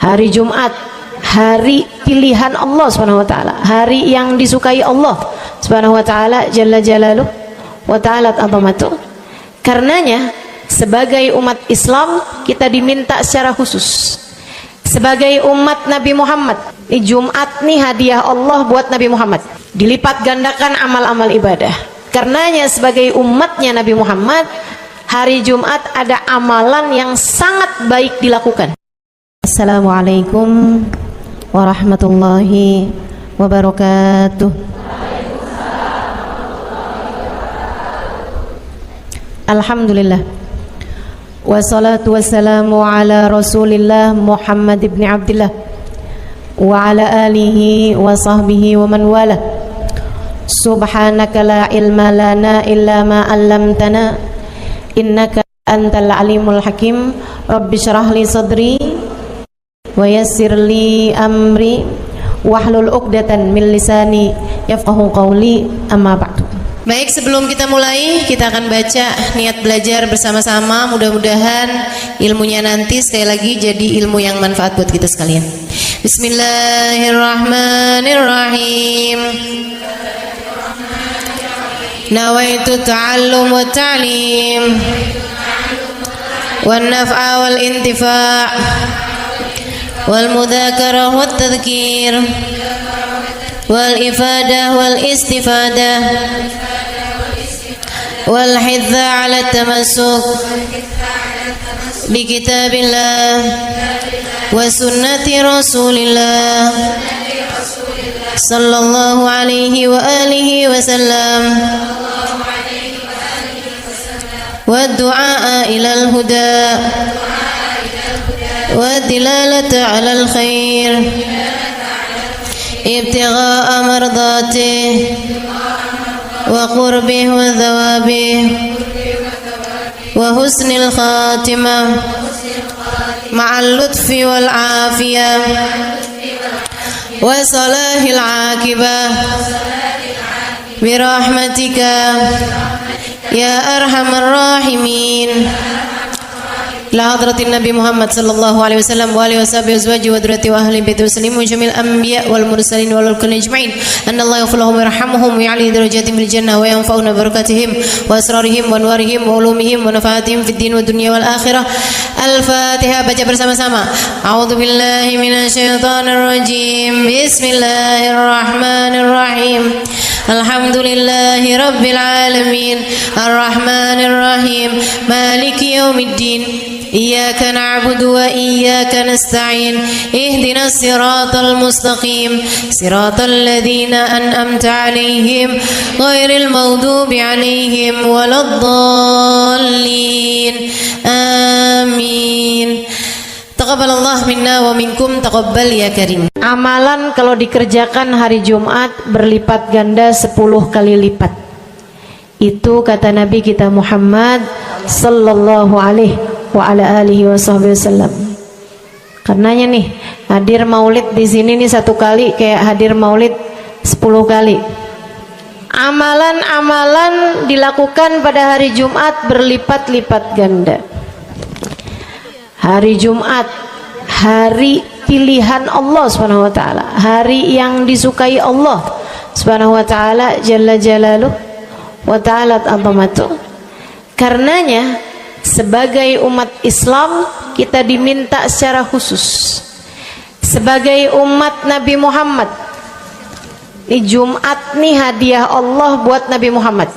Hari Jumat, hari pilihan Allah Subhanahu wa taala, hari yang disukai Allah Subhanahu wa taala jalla jalaluh wa ta'ala azamatu. Karenanya sebagai umat Islam kita diminta secara khusus sebagai umat Nabi Muhammad, di Jumat nih hadiah Allah buat Nabi Muhammad, dilipat gandakan amal-amal ibadah. Karenanya sebagai umatnya Nabi Muhammad, hari Jumat ada amalan yang sangat baik dilakukan. Assalamualaikum warahmatullahi wabarakatuh. Alhamdulillah, wassalatu wassalamu ala Rasulillah Muhammad ibn Abdillah wa ala alihi wa sahbihi wa man wala. Subhanaka la ilma lana illa ma 'allamtana innaka antal alimul hakim. Rabbi shrah li sadri wa yassir li amri wahlul 'uqdatan min lisani yafqahu qawli, amma ba'du. Baik, sebelum kita mulai, kita akan baca niat belajar bersama-sama. Mudah-mudahan ilmunya nanti sekali lagi jadi ilmu yang manfaat buat kita sekalian. Bismillahirrahmanirrahim. Nawaitu ta'allum wa ta'lim wan naf'a wal intifa' wal mudzakarah wat tadhkir wal ifadah wal istifadah wal hidza 'ala tamassuk bi kitabillah wa sunnati rasulillah sallallahu alaihi wa alihi wasallam wa du'a ila al-huda wa dilalata 'ala al-khair ibtigha'a mardatih wa qurbih wa thawabih wa husnil khatimah ma'al lutfi wal afiyah wa salahil aqibah birahmatika ya arhamar rahimin. La hadratin Nabi Muhammad sallallahu alaihi wasallam wa alihi washabihi azwaji wa dzurriyyati wa ahli baiti muslimin jamil anbiya wal mursalin wal kulli ajma'in. Anallahu yaghfiruhum wa yarhamuhum wa ya'li darajatihim fil jannah wa yanfa'una barakatihim wa asrarihim wa anwarihim wa ulumihim wa nafaatihim fid din wa dunya wal akhirah. Al-Fatihah, baca bersama-sama. A'udzu billahi minasyaitonir rajim. Bismillahirrahmanirrahim. Alhamdulillahi rabbil alamin arrahmanir rahim maliki yaumiddin iyyaka na'budu wa iyyaka nasta'in ihdinas siratal mustaqim siratal ladzina an'amta 'alaihim ghairil maghdubi 'alaihim waladdallin. Amin. Taqabbalallah minna wa minkum, taqabbal ya karim. Amalan kalau dikerjakan hari Jumat berlipat ganda 10 kali lipat. Itu kata Nabi kita Muhammad sallallahu alaihi wa ala alihi wasallam. Karenanya nih, hadir maulid di sini nih 1 kali kayak hadir maulid 10 kali. Amalan-amalan dilakukan pada hari Jumat berlipat-lipat ganda. Hari Jumat, hari pilihan Allah Subhanahu wa taala, hari yang disukai Allah Subhanahu wa taala jalla jalaluh wa ta'ala azamatu. Karenanya sebagai umat Islam kita diminta secara khusus sebagai umat Nabi Muhammad, di Jumat nih hadiah Allah buat Nabi Muhammad,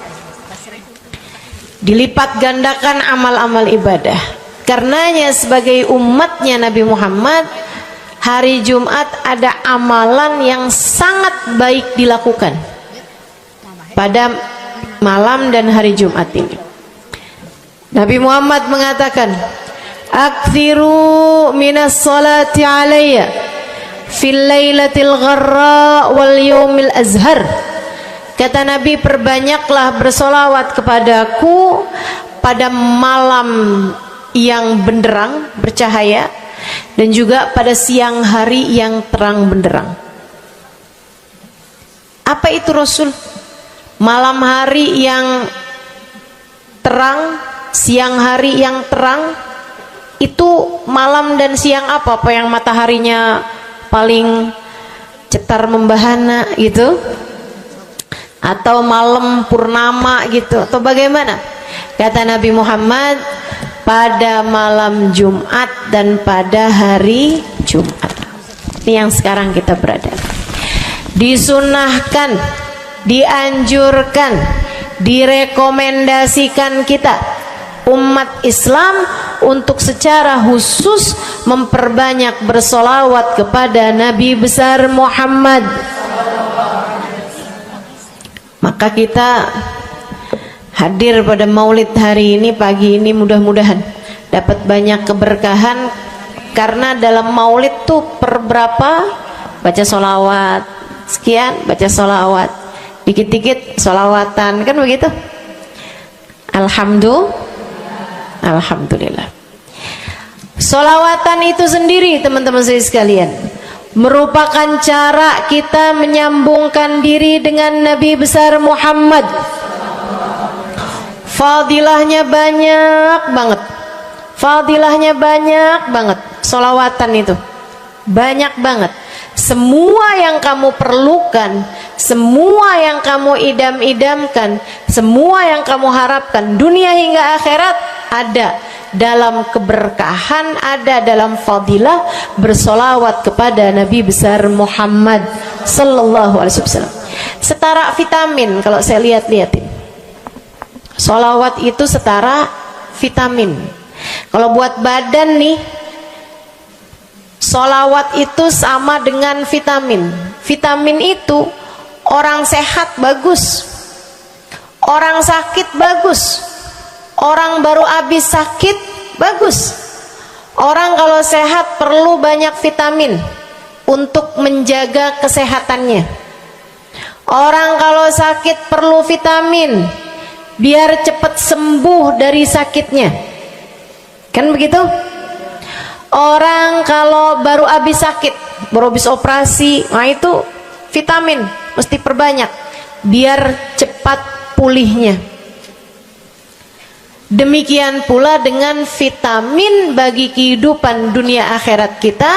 dilipat gandakan amal-amal ibadah. Karenanya sebagai umatnya Nabi Muhammad, hari Jumat ada amalan yang sangat baik dilakukan pada malam dan hari Jumat ini. Nabi Muhammad mengatakan, "Aktsiru minas salati alayya fil lailatil gharra wal yaumil azhar." Kata Nabi, perbanyaklah bersolawat kepadaku pada malam yang benderang, bercahaya, dan juga pada siang hari yang terang benderang. Apa itu Rasul? Malam hari yang terang, siang hari yang terang, Itu malam dan siang apa yang mataharinya paling cetar membahana gitu, atau malam purnama gitu, atau bagaimana? Kata Nabi Muhammad, pada malam Jumat dan pada hari Jumat. Ini yang sekarang kita berada. Disunahkan, dianjurkan, direkomendasikan kita umat Islam untuk secara khusus memperbanyak bersolawat kepada Nabi besar Muhammad. Maka kita hadir pada maulid hari ini, pagi ini, mudah-mudahan dapat banyak keberkahan, karena dalam maulid tuh per berapa baca solawat sekian, baca solawat dikit-dikit, solawatan, kan begitu. Alhamdulillah. Solawatan itu sendiri, teman-teman saya sekalian, merupakan cara kita menyambungkan diri dengan Nabi besar Muhammad. Fadilahnya banyak banget, fadilahnya banyak banget. Solawatan itu banyak banget. Semua yang kamu perlukan, semua yang kamu idam-idamkan, semua yang kamu harapkan, dunia hingga akhirat, ada dalam keberkahan, ada dalam fadilah bersolawat kepada Nabi besar Muhammad sallallahu alaihi wasallam. Setara vitamin, kalau saya lihat-lihatin, solawat itu setara vitamin. Kalau buat badan nih, solawat itu sama dengan vitamin. Vitamin itu orang sehat bagus, orang sakit bagus, orang baru habis sakit bagus. Orang kalau sehat perlu banyak vitamin untuk menjaga kesehatannya. Orang kalau sakit perlu vitamin biar cepat sembuh dari sakitnya, kan begitu? Orang kalau baru habis sakit, baru habis operasi, nah itu vitamin mesti perbanyak biar cepat pulihnya. Demikian pula dengan vitamin bagi kehidupan dunia akhirat kita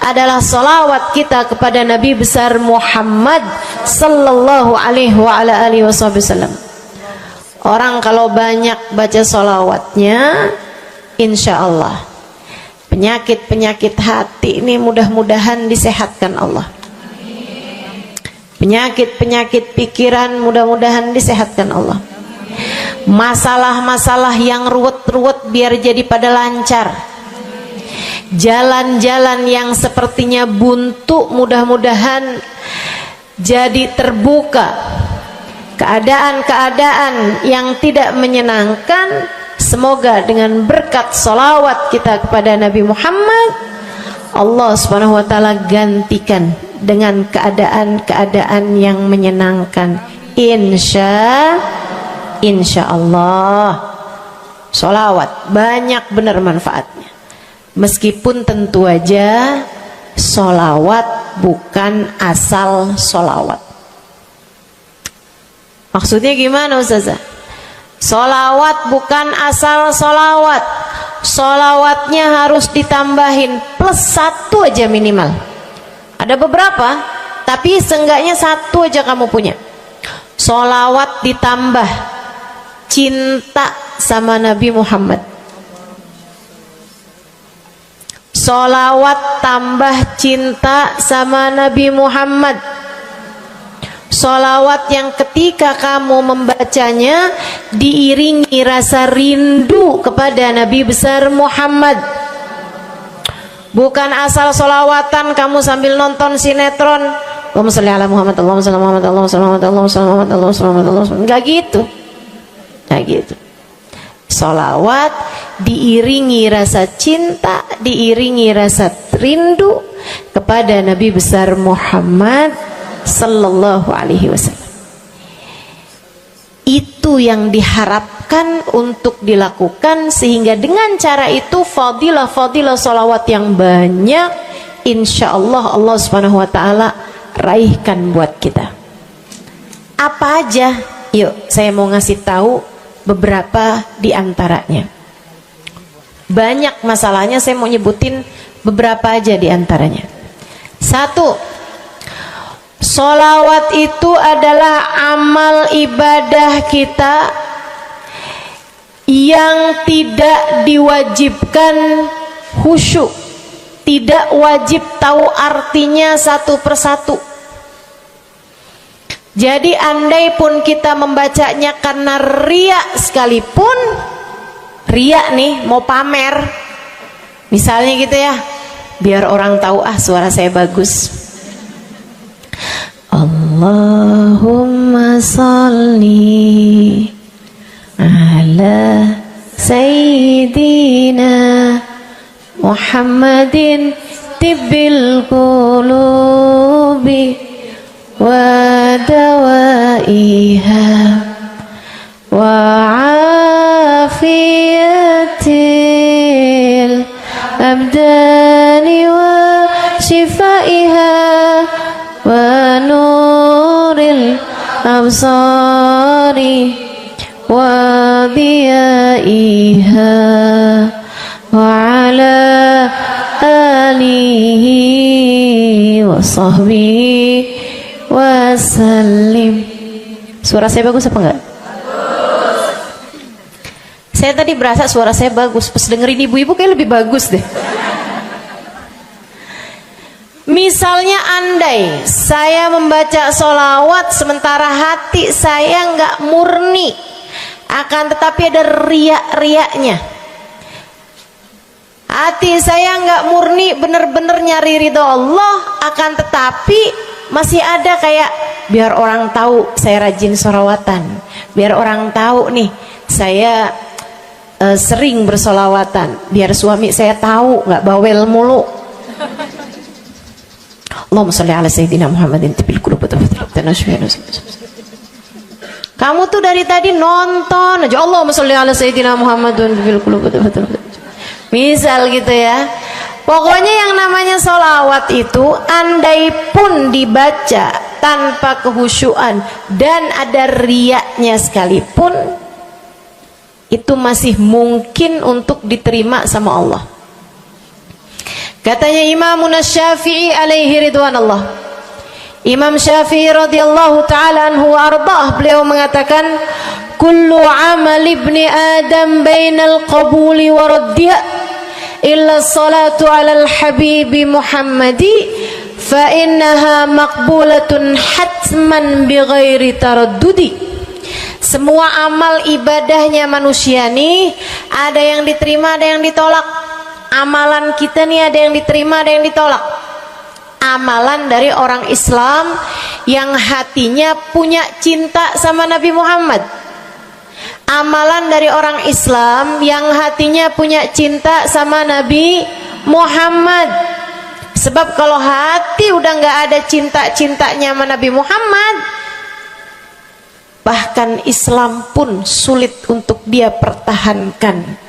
adalah salawat kita kepada Nabi besar Muhammad sallallahu alaihi wasallam. Orang kalau banyak baca salawatnya, insya Allah penyakit-penyakit hati ini mudah-mudahan disehatkan Allah. Penyakit-penyakit pikiran mudah-mudahan disehatkan Allah. Masalah-masalah yang ruwet-ruwet biar jadi pada lancar. Jalan-jalan yang sepertinya buntu mudah-mudahan jadi terbuka. Keadaan-keadaan yang tidak menyenangkan, semoga dengan berkat salawat kita kepada Nabi Muhammad, Allah subhanahu wa ta'ala gantikan dengan keadaan-keadaan yang menyenangkan. Insya Allah. Salawat banyak benar manfaatnya. Meskipun tentu aja salawat bukan asal salawat. Maksudnya gimana Ustazah? Salawat bukan asal salawat. Salawatnya harus ditambahin plus 1 aja minimal. Ada beberapa, tapi seenggaknya 1 aja kamu punya. Salawat ditambah cinta sama Nabi Muhammad. Salawat tambah cinta sama Nabi Muhammad. Salawat yang ketika kamu membacanya diiringi rasa rindu kepada Nabi besar Muhammad. Bukan asal salawatan kamu sambil nonton sinetron, Allahumma sholli ala Muhammad, Allahumma sholli ala Muhammad, Allahumma sholli ala Muhammad, Allahumma sholli ala Muhammad, Allahumma sholli ala Muhammad. Enggak gitu. Enggak gitu. Salawat diiringi rasa cinta, diiringi rasa rindu kepada Nabi besar Muhammad sallallahu alaihi wasallam. Itu yang diharapkan untuk dilakukan, sehingga dengan cara itu fadilah-fadilah salawat yang banyak insya Allah Allah subhanahu wa ta'ala raihkan buat kita. Apa aja? Yuk saya mau ngasih tahu beberapa di antaranya. banyak masalahnya. Saya mau nyebutin beberapa aja di antaranya. Satu, sholawat itu adalah amal ibadah kita yang tidak diwajibkan khusyuk, tidak wajib tahu artinya satu persatu. Jadi andai pun kita membacanya karena riya sekalipun, riya nih mau pamer, misalnya gitu ya, biar orang tahu suara saya bagus. Allahumma sholli ala sayyidina Muhammadin tibbil qulubi wa dawaiha wa afiyatil abdani wa shifaiha wa nuril absari wa diyaiha wa ala alihi wa sahbihi wasallim. Suara saya bagus apa enggak? Bagus. Saya tadi berasa suara saya bagus, pas dengerin ibu-ibu kayak lebih bagus deh. Misalnya andai saya membaca sholawat sementara hati saya nggak murni, akan tetapi ada riak-riaknya. Hati saya nggak murni bener-bener nyari ridho Allah, akan tetapi masih ada kayak biar orang tahu saya rajin sholawatan, biar orang tahu nih saya sering bersolawatan, biar suami saya tahu nggak bawel mulu. Allahumma sholli ala sayyidina Muhammadin tibil qulubi. Kamu tuh dari tadi nonton aja Allahumma sholli ala sayyidina Muhammadin tibil qulubi. Misal gitu ya. Pokoknya yang namanya sholawat itu andai pun dibaca tanpa kehusyuan dan ada riaknya sekalipun, itu masih mungkin untuk diterima sama Allah. Katanya Imam Syafi'i alaihi ridwanallah, Imam Syafi'i radhiyallahu ta'ala anhu wa ardhah, beliau mengatakan kullu amal ibni adam bainal qabuli wa raddiya illa salatu alal habibi Muhammadi fa innaha maqbulatun hatman bighairi taraddudi. Semua amal ibadahnya manusia nih ada yang diterima, ada yang ditolak. Amalan kita nih ada yang diterima, ada yang ditolak. Amalan dari orang Islam yang hatinya punya cinta sama Nabi Muhammad, amalan dari orang Islam yang hatinya punya cinta sama Nabi Muhammad. Sebab kalau hati udah nggak ada cinta-cintanya sama Nabi Muhammad, bahkan Islam pun sulit untuk dia pertahankan.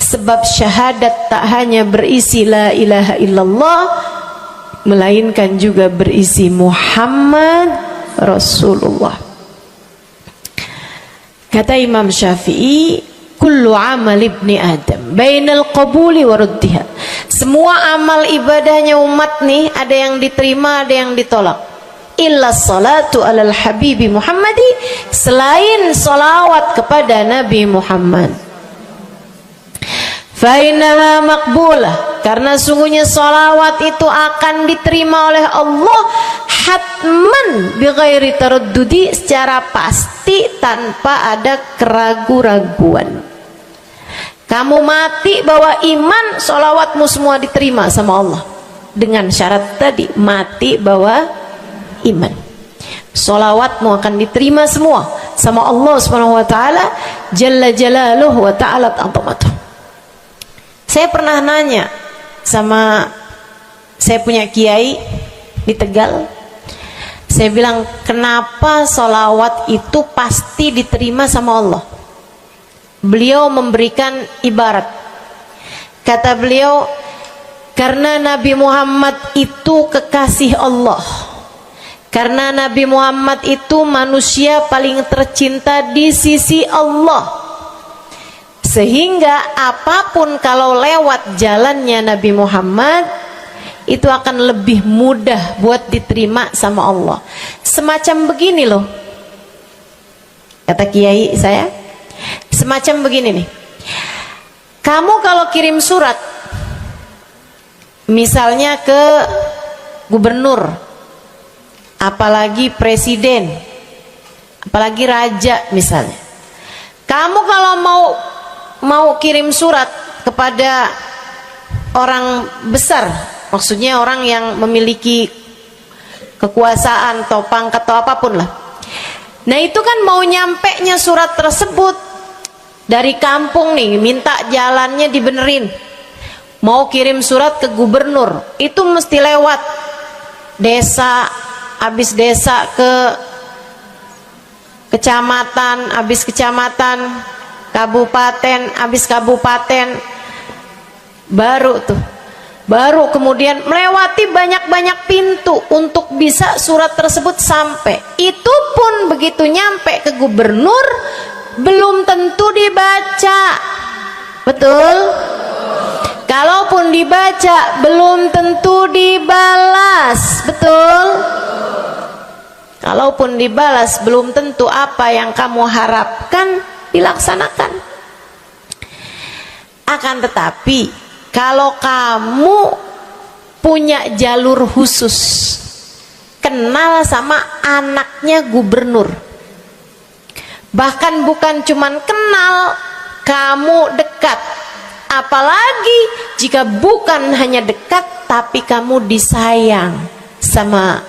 Sebab syahadat tak hanya berisi la ilaha illallah, melainkan juga berisi Muhammad Rasulullah. Kata Imam Syafi'i, kullu amal ibni adam bainal qabuli wa raddiha. Semua amal ibadahnya umat nih ada yang diterima, ada yang ditolak. Illa salatu alal habibi Muhammadi, selain salawat kepada Nabi Muhammad. Fa innaha maqbulah, karena sungguhnya salawat itu akan diterima oleh Allah hatman bighairi taraddudi, secara pasti tanpa ada keraguan-raguan. Kamu mati bawa iman, salawatmu semua diterima sama Allah. Dengan syarat tadi, mati bawa iman, salawatmu akan diterima semua sama Allah Subhanahu wa taala jalla jalaluhu wa ta'alat 'azamatuh. Saya pernah nanya sama saya punya kiai di Tegal. Saya bilang, kenapa sholawat itu pasti diterima sama Allah? Beliau memberikan ibarat. Kata beliau, karena Nabi Muhammad itu kekasih Allah. Karena Nabi Muhammad itu manusia paling tercinta di sisi Allah. Sehingga apapun kalau lewat jalannya Nabi Muhammad itu akan lebih mudah buat diterima sama Allah. Semacam begini loh, kata kiai saya, semacam begini nih. Kamu kalau kirim surat misalnya ke gubernur, apalagi presiden, apalagi raja misalnya, kamu kalau mau kirim surat kepada orang besar, maksudnya orang yang memiliki kekuasaan atau pangkat atau apapun lah. Nah itu kan mau nyampe nya surat tersebut dari kampung nih, minta jalannya dibenerin, mau kirim surat ke gubernur, itu mesti lewat desa, habis desa ke kecamatan, habis kecamatan, kabupaten, habis kabupaten, baru kemudian melewati banyak-banyak pintu untuk bisa surat tersebut sampai. Itu pun begitu nyampe ke gubernur belum tentu dibaca, betul? Kalaupun dibaca belum tentu dibalas, betul? Kalaupun dibalas belum tentu apa yang kamu harapkan dilaksanakan. Akan tetapi kalau kamu punya jalur khusus, kenal sama anaknya gubernur, bahkan bukan cuman kenal, kamu dekat, apalagi jika bukan hanya dekat tapi kamu disayang sama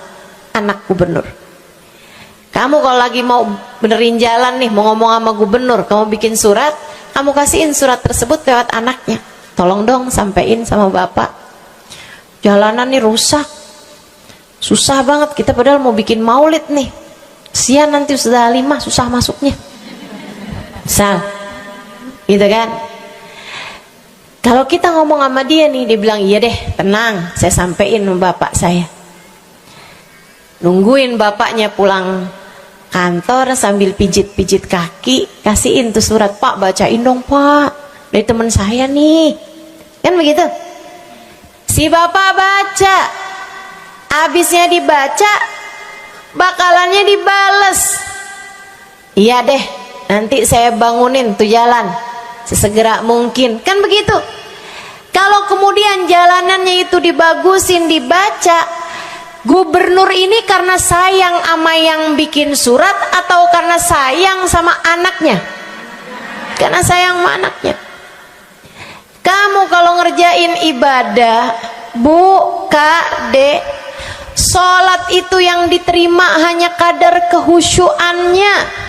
anak gubernur. Kamu kalau lagi mau benerin jalan nih, mau ngomong sama gubernur, kamu bikin surat, kamu kasihin surat tersebut lewat anaknya, tolong dong sampein sama bapak, jalanan nih rusak, susah banget, kita padahal mau bikin maulid nih, sian nanti sudah 5 susah masuknya, misal gitu kan. Kalau kita ngomong sama dia nih, dia bilang iya deh, tenang, saya sampein sama bapak saya. Nungguin bapaknya pulang kantor sambil pijit-pijit kaki, kasihin tuh surat, Pak bacain dong Pak, dari teman saya nih, kan begitu. Si bapak baca, abisnya dibaca, bakalannya dibales, iya deh, nanti saya bangunin tuh jalan sesegera mungkin, kan begitu. Kalau kemudian jalanannya itu dibagusin, dibaca, gubernur ini karena sayang sama yang bikin surat atau karena sayang sama anaknya? Karena sayang sama anaknya. Kamu kalau ngerjain ibadah, Bu, Kak, Dek, sholat itu yang diterima hanya kadar kehusyuannya.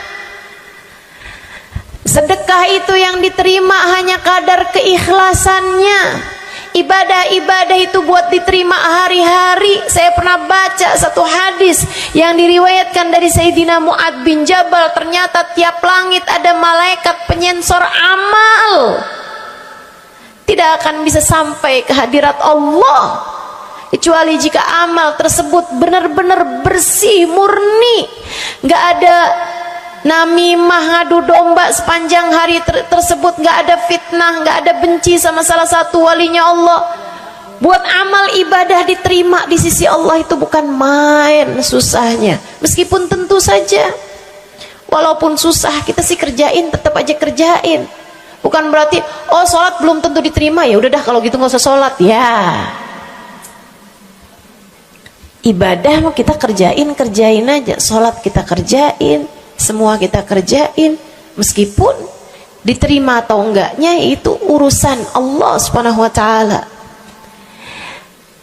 Sedekah itu yang diterima hanya kadar keikhlasannya. Ibadah-ibadah itu buat diterima hari-hari. Saya pernah baca satu hadis yang diriwayatkan dari Sayyidina Mu'ad bin Jabal, ternyata tiap langit ada malaikat penyensor amal, tidak akan bisa sampai ke hadirat Allah kecuali jika amal tersebut benar-benar bersih, murni, nggak ada namimah, ngadu domba sepanjang hari tersebut, nggak ada fitnah, nggak ada benci sama salah satu walinya Allah. Buat amal ibadah diterima di sisi Allah itu bukan main susahnya. Meskipun tentu saja walaupun susah kita sih kerjain, tetap aja kerjain. Bukan berarti oh sholat belum tentu diterima, ya udah dah kalau gitu nggak usah sholat ya. Ibadah mau kita kerjain aja, sholat kita kerjain, semua kita kerjain, meskipun diterima atau enggaknya itu urusan Allah Subhanahu wa taala.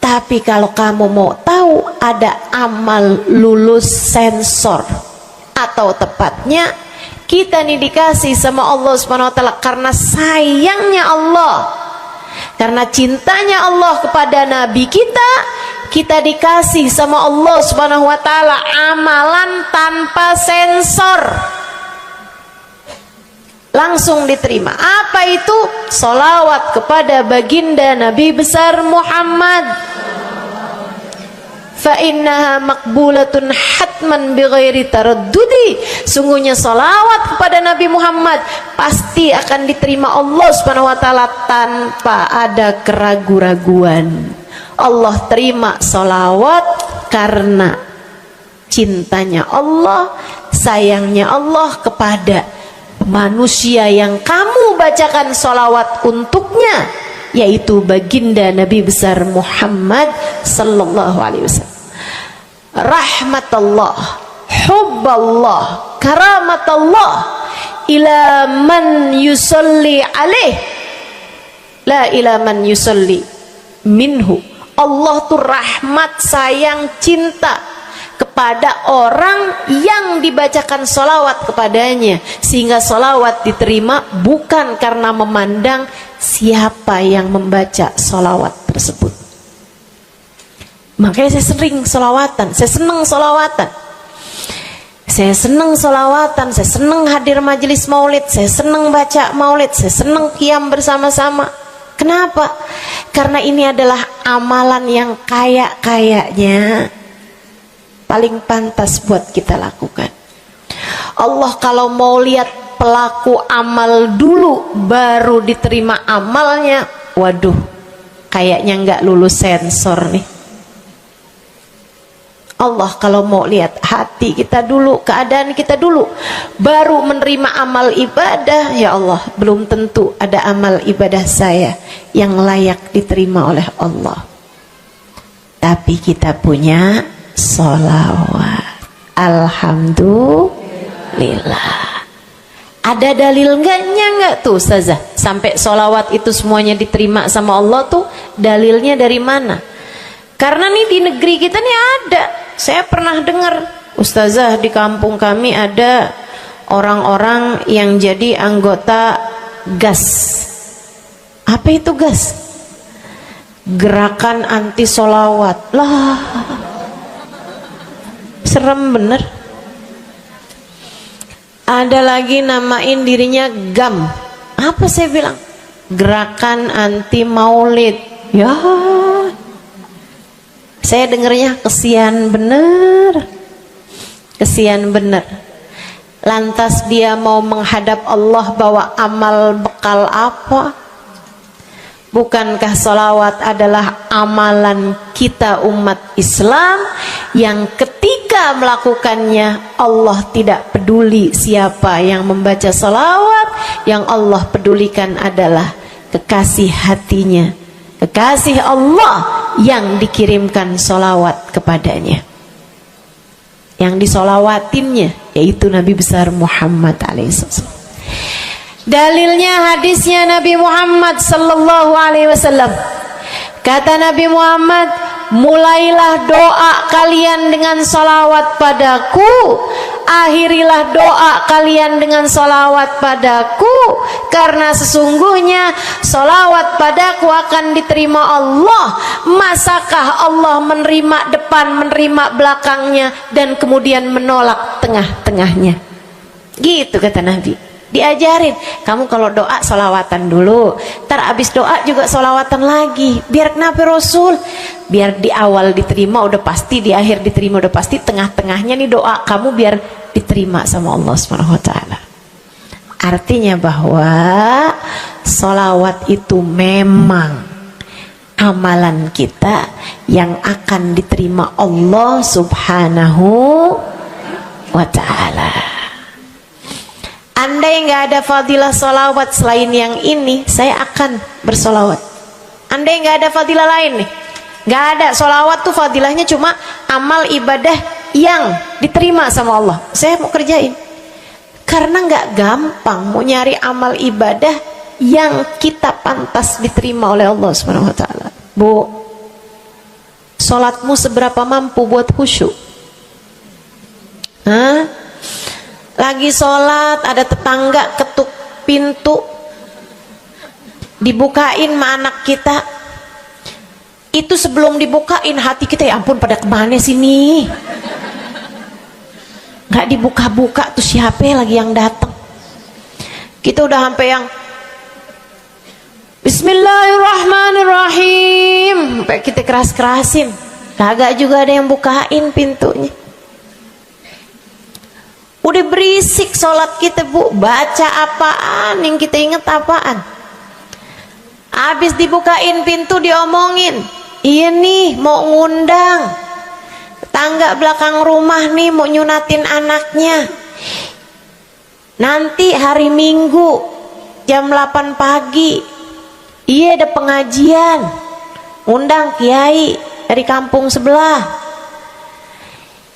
Tapi kalau kamu mau tahu, ada amal lulus sensor, atau tepatnya kita nih dikasih sama Allah Subhanahu wa taala karena sayangnya Allah, karena cintanya Allah kepada nabi kita, kita dikasih sama Allah Subhanahu wa taala amalan tanpa sensor, langsung diterima. Apa itu? Sholawat kepada baginda Nabi besar Muhammad. fa innaha maqbulatun hatman bighairi taraddudi. Sungguhnya salawat kepada Nabi Muhammad pasti akan diterima Allah Subhanahu wa taala tanpa ada keraguan-raguan. Allah terima salawat karena cintanya Allah, sayangnya Allah kepada manusia yang kamu bacakan salawat untuknya, yaitu baginda Nabi besar Muhammad sallallahu alaihi wasallam. Rahmatullah, hubballah, karamatullah ila man yusalli alaih, la ila man yusalli minhu. Allah tuh rahmat, sayang, cinta kepada orang yang dibacakan salawat kepadanya, sehingga salawat diterima bukan karena memandang siapa yang membaca salawat tersebut. Makanya saya sering salawatan, saya senang salawatan, saya senang salawatan, saya senang hadir majelis maulid, saya senang baca maulid, saya senang qiyam bersama-sama. Kenapa? Karena ini adalah amalan yang kayaknya paling pantas buat kita lakukan. Allah kalau mau lihat pelaku amal dulu baru diterima amalnya, waduh, kayaknya nggak lulus sensor nih. Allah kalau mau lihat hati kita dulu, keadaan kita dulu, baru menerima amal ibadah, ya Allah, belum tentu ada amal ibadah saya yang layak diterima oleh Allah. Tapi kita punya sholawat, alhamdulillah. Ada dalil nggak tuh Ustazah sampai sholawat itu semuanya diterima sama Allah tuh? Dalilnya dari mana? Karena nih di negeri kita nih ada, saya pernah dengar Ustazah, di kampung kami ada orang-orang yang jadi anggota GAS. Apa itu GAS? Gerakan anti sholawat. Lah, serem bener. Ada lagi namain dirinya GAM. Apa saya bilang? Gerakan anti maulid. Ya, saya dengernya kesian bener, kesian bener. Lantas dia mau menghadap Allah bawa amal bekal apa? Bukankah salawat adalah amalan kita umat Islam yang ketika melakukannya Allah tidak peduli siapa yang membaca salawat, yang Allah pedulikan adalah kekasih hatinya, kekasih Allah yang dikirimkan salawat kepadanya, yang disolawatinnya yaitu Nabi besar Muhammad alaihissalam. Dalilnya hadisnya Nabi Muhammad sallallahu alaihi wasallam. Kata Nabi Muhammad, mulailah doa kalian dengan salawat padaku, akhirilah doa kalian dengan salawat padaku, karena sesungguhnya salawat padaku akan diterima Allah. Masakah Allah menerima depan, menerima belakangnya, dan kemudian menolak tengah-tengahnya? Gitu kata Nabi. Diajarin, kamu kalau doa salawatan dulu, ntar abis doa juga salawatan lagi. Biar kenapa Rasul? Biar di awal diterima udah pasti, di akhir diterima udah pasti, tengah-tengahnya nih doa kamu biar diterima sama Allah Subhanahu wa taala. Artinya bahwa salawat itu memang amalan kita yang akan diterima Allah Subhanahu wa taala. Andai nggak ada fadilah salawat selain yang ini, saya akan bersolawat. Andai nggak ada fadilah lain nih, nggak ada salawat tuh fadilahnya cuma amal ibadah yang diterima sama Allah, saya mau kerjain. Karena nggak gampang mau nyari amal ibadah yang kita pantas diterima oleh Allah Subhanahu wa taala. Bu, sholatmu seberapa mampu buat khusyuk? Hah? Lagi sholat ada tetangga ketuk pintu, dibukain sama anak kita. Itu sebelum dibukain hati kita, ya ampun pada kemana sini? Gak dibuka-buka tuh siapa lagi yang datang? Kita udah sampai yang Bismillahirrahmanirrahim, sampai kita keras-kerasin. kagak juga ada yang bukain pintunya. Udah berisik sholat kita Bu, baca apaan, yang kita inget apaan. Habis dibukain pintu diomongin, iya nih mau ngundang tangga belakang rumah nih, mau nyunatin anaknya nanti hari Minggu jam 8 pagi, iya ada pengajian, undang kiai dari kampung sebelah.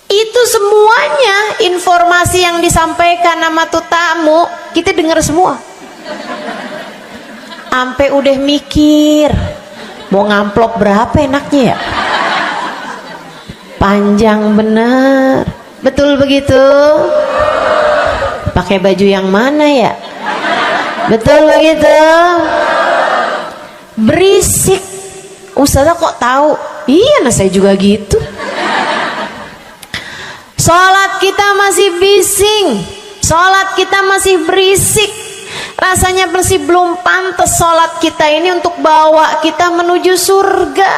Itu semuanya informasi yang disampaikan sama tuh tamu kita dengar semua. Sampai udah mikir mau ngamplop berapa enaknya ya, panjang bener, betul begitu? Pakai baju yang mana ya, betul begitu? Berisik. Ustazah kok tahu? Iya, nah saya juga gitu. Sholat kita masih bising, sholat kita masih berisik, rasanya masih belum pantas sholat kita ini untuk bawa kita menuju surga.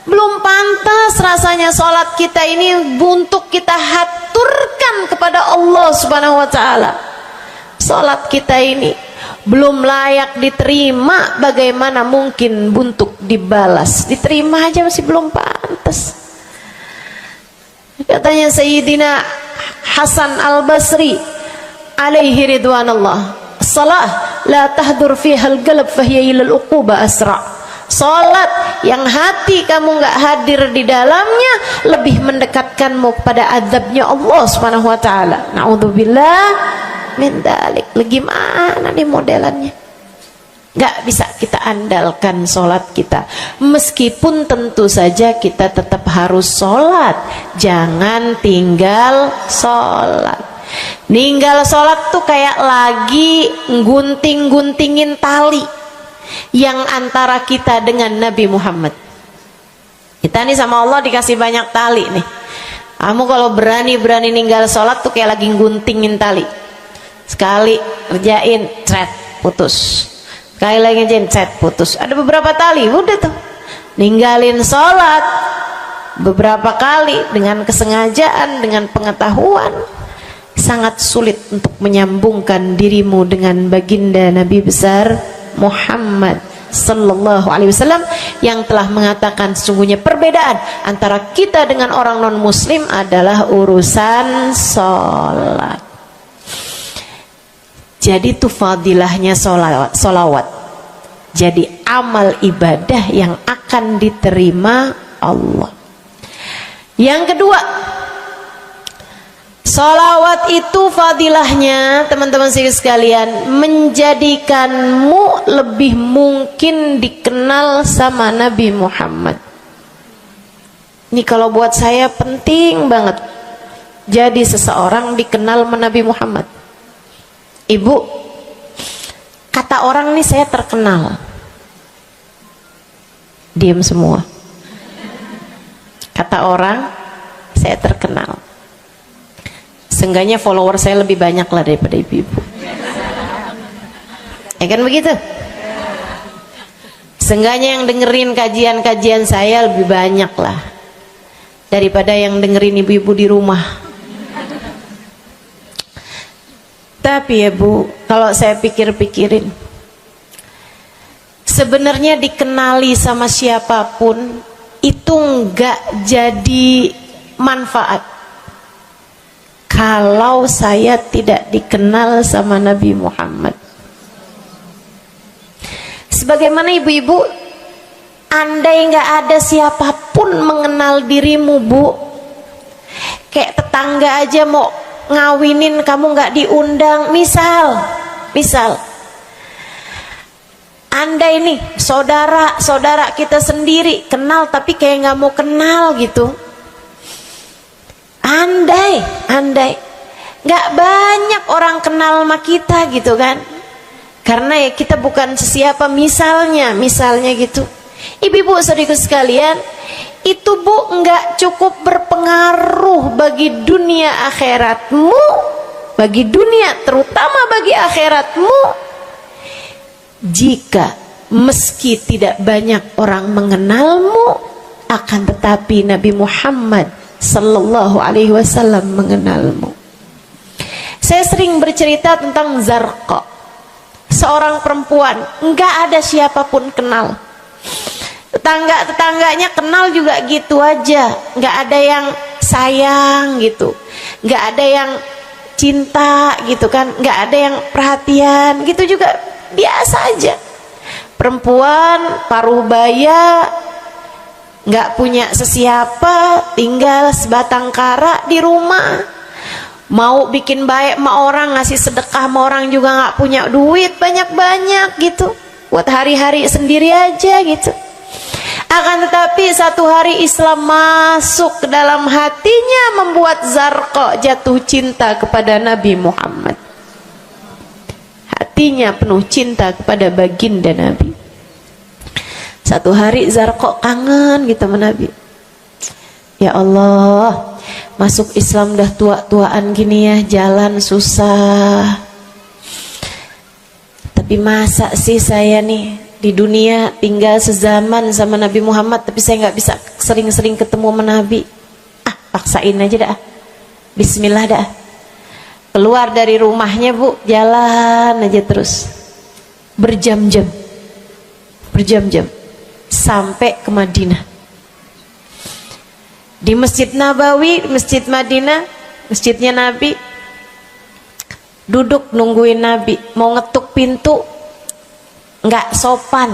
Belum pantas rasanya sholat kita ini untuk kita haturkan kepada Allah Subhanahu wa Ta'ala. Sholat kita ini belum layak diterima, bagaimana mungkin untuk dibalas? Diterima aja masih belum pantas. Katanya Sayyidina Hasan Al-Basri alaihi ridwanallah, salah la tahdur fiha al-qalb fahiya ila al-uquba asra. Salat yang hati kamu nggak hadir di dalamnya lebih mendekatkanmu kepada azabnya Allah Subhanahu wa Ta'ala. Naudzubillah min dzalik. Gimana nih modelannya? Gak bisa kita andalkan sholat kita, meskipun tentu saja kita tetap harus sholat. Jangan tinggal sholat. Ninggal sholat tuh kayak lagi gunting-guntingin tali yang antara kita dengan Nabi Muhammad. Kita nih sama Allah dikasih banyak tali nih. Kamu kalau berani-berani ninggal sholat tuh kayak lagi guntingin tali. Sekali kerjain, cret, putus. Sekali lagi jencet, putus. Ada beberapa tali, udah tuh ninggalin sholat beberapa kali dengan kesengajaan, dengan pengetahuan, sangat sulit untuk menyambungkan dirimu dengan baginda Nabi besar Muhammad Sallallahu Alaihi Wasallam yang telah mengatakan sesungguhnya perbedaan antara kita dengan orang non muslim adalah urusan sholat. Jadi itu fadilahnya solawat. Jadi amal ibadah yang akan diterima Allah. Yang kedua, solawat itu fadilahnya teman-teman sekalian menjadikanmu lebih mungkin dikenal sama Nabi Muhammad. Ini kalau buat saya penting banget. Jadi seseorang dikenal sama Nabi Muhammad. Ibu, kata orang nih saya terkenal. Diam semua. Kata orang saya terkenal. Seenggaknya follower saya lebih banyak lah daripada ibu-ibu. Ya kan begitu? Seenggaknya yang dengerin kajian-kajian saya lebih banyak lah daripada yang dengerin ibu-ibu di rumah. Tapi ya Bu, kalau saya pikir-pikirin, sebenarnya dikenali sama siapapun itu enggak jadi manfaat kalau saya tidak dikenal sama Nabi Muhammad. Sebagaimana ibu-ibu, andai enggak ada siapapun mengenal dirimu Bu, kayak tetangga aja mau ngawinin kamu nggak diundang, misal andai nih saudara kita sendiri kenal tapi kayak nggak mau kenal gitu, andai nggak banyak orang kenal sama kita gitu kan, karena ya kita bukan sesiapa, misalnya gitu. Ibu-ibu saudaraku sekalian, itu Bu nggak cukup berpengaruh bagi dunia akhiratmu, bagi dunia terutama bagi akhiratmu, jika meski tidak banyak orang mengenalmu akan tetapi Nabi Muhammad sallallahu alaihi wasallam mengenalmu. Saya sering bercerita tentang Zarqa, seorang perempuan, enggak ada siapapun kenal. Tetangga-tetangganya kenal juga gitu aja, enggak ada yang sayang gitu, enggak ada yang cinta gitu kan, enggak ada yang perhatian gitu, juga biasa aja. Perempuan paruh baya, nggak punya sesiapa, tinggal sebatang kara di rumah. Mau bikin baik sama orang, ngasih sedekah sama orang juga nggak punya duit banyak-banyak gitu, buat hari-hari sendiri aja gitu. Akan tetapi satu hari Islam masuk ke dalam hatinya, membuat Zarqa jatuh cinta kepada Nabi Muhammad. Hatinya penuh cinta kepada baginda Nabi. Satu hari Zarqa kangen gitu sama Nabi. Ya Allah, masuk Islam dah tua-tuaan gini ya, jalan susah. Tapi masa sih saya nih di dunia tinggal sezaman sama Nabi Muhammad, tapi saya nggak bisa sering-sering ketemu sama Nabi. Paksain aja dah. Bismillah dah. Keluar dari rumahnya bu, jalan aja terus berjam-jam sampai ke Madinah. Di Masjid Nabawi, Masjid Madinah, masjidnya Nabi, duduk nungguin Nabi. Mau ngetuk pintu nggak sopan,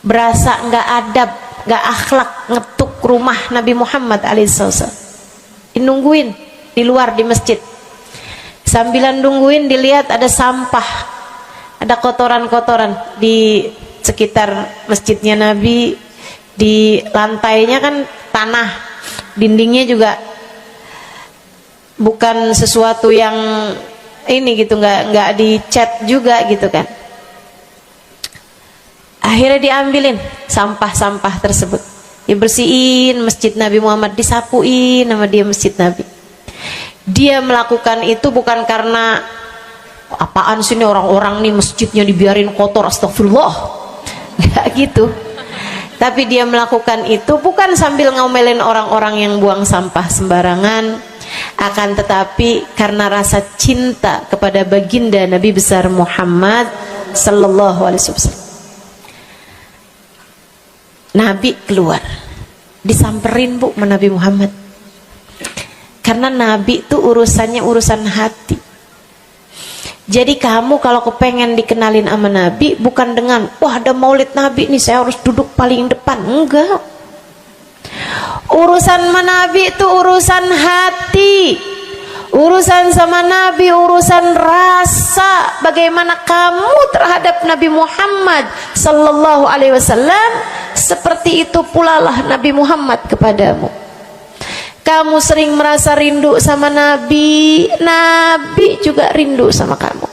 berasa nggak adab, nggak akhlak ngetuk rumah Nabi Muhammad alaihissalam. Nungguin di luar di masjid. Sambilan nungguin dilihat ada sampah, ada kotoran-kotoran di sekitar masjidnya Nabi. Di lantainya kan tanah, dindingnya juga bukan sesuatu yang ini gitu, nggak dicat juga gitu kan. Akhirnya diambilin sampah-sampah tersebut, dibersihin masjid Nabi Muhammad, disapuin sama dia masjid Nabi. Dia melakukan itu bukan karena apaan sih ini orang-orang nih masjidnya dibiarin kotor, astagfirullah, nggak gitu. Tapi dia melakukan itu bukan sambil ngomelin orang-orang yang buang sampah sembarangan, akan tetapi karena rasa cinta kepada baginda Nabi besar Muhammad sallallahu alaihi wasallam. Nabi keluar, disamperin bu sama Nabi Muhammad. Karena Nabi itu urusannya urusan hati. Jadi kamu kalau kepengen dikenalin sama Nabi, bukan dengan wah ada maulid Nabi nih saya harus duduk paling depan, enggak. Urusan sama Nabi itu urusan hati. Urusan sama Nabi urusan rasa, bagaimana kamu terhadap Nabi Muhammad sallallahu alaihi wasallam, seperti itu pula lah Nabi Muhammad kepadamu. Kamu sering merasa rindu sama Nabi, Nabi juga rindu sama kamu.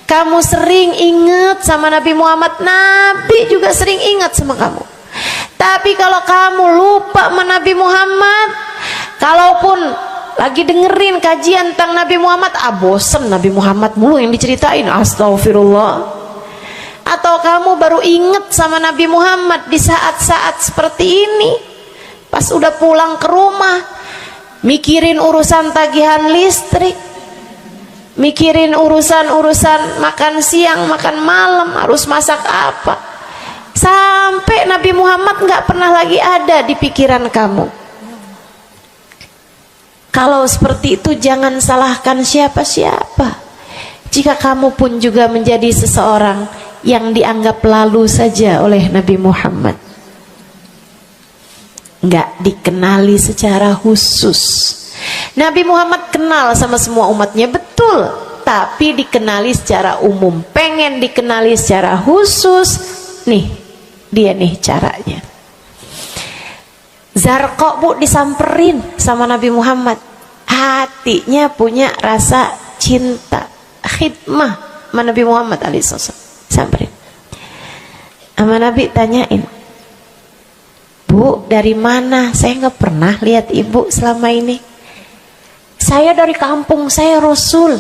Kamu sering ingat sama Nabi Muhammad, Nabi juga sering ingat sama kamu. Tapi kalau kamu lupa sama Nabi Muhammad, kalaupun lagi dengerin kajian tentang Nabi Muhammad, bosen Nabi Muhammad mulu yang diceritain, astagfirullah. Atau kamu baru ingat sama Nabi Muhammad di saat-saat seperti ini, pas udah pulang ke rumah, mikirin urusan tagihan listrik, mikirin urusan makan siang, makan malam, harus masak apa, sampai Nabi Muhammad nggak pernah lagi ada di pikiran kamu. Kalau seperti itu jangan salahkan siapa-siapa. Jika kamu pun juga menjadi seseorang yang dianggap lalu saja oleh Nabi Muhammad, nggak dikenali secara khusus. Nabi Muhammad kenal sama semua umatnya, betul, tapi dikenali secara umum. Pengen dikenali secara khusus, nih dia nih caranya. Zarqa bu disamperin sama Nabi Muhammad, hatinya punya rasa cinta, khidmah sama Nabi Muhammad alaihissalam. Samperin sama Nabi, tanyain, Bu, dari mana? Saya nggak pernah lihat ibu selama ini. Saya dari kampung, saya Rasul.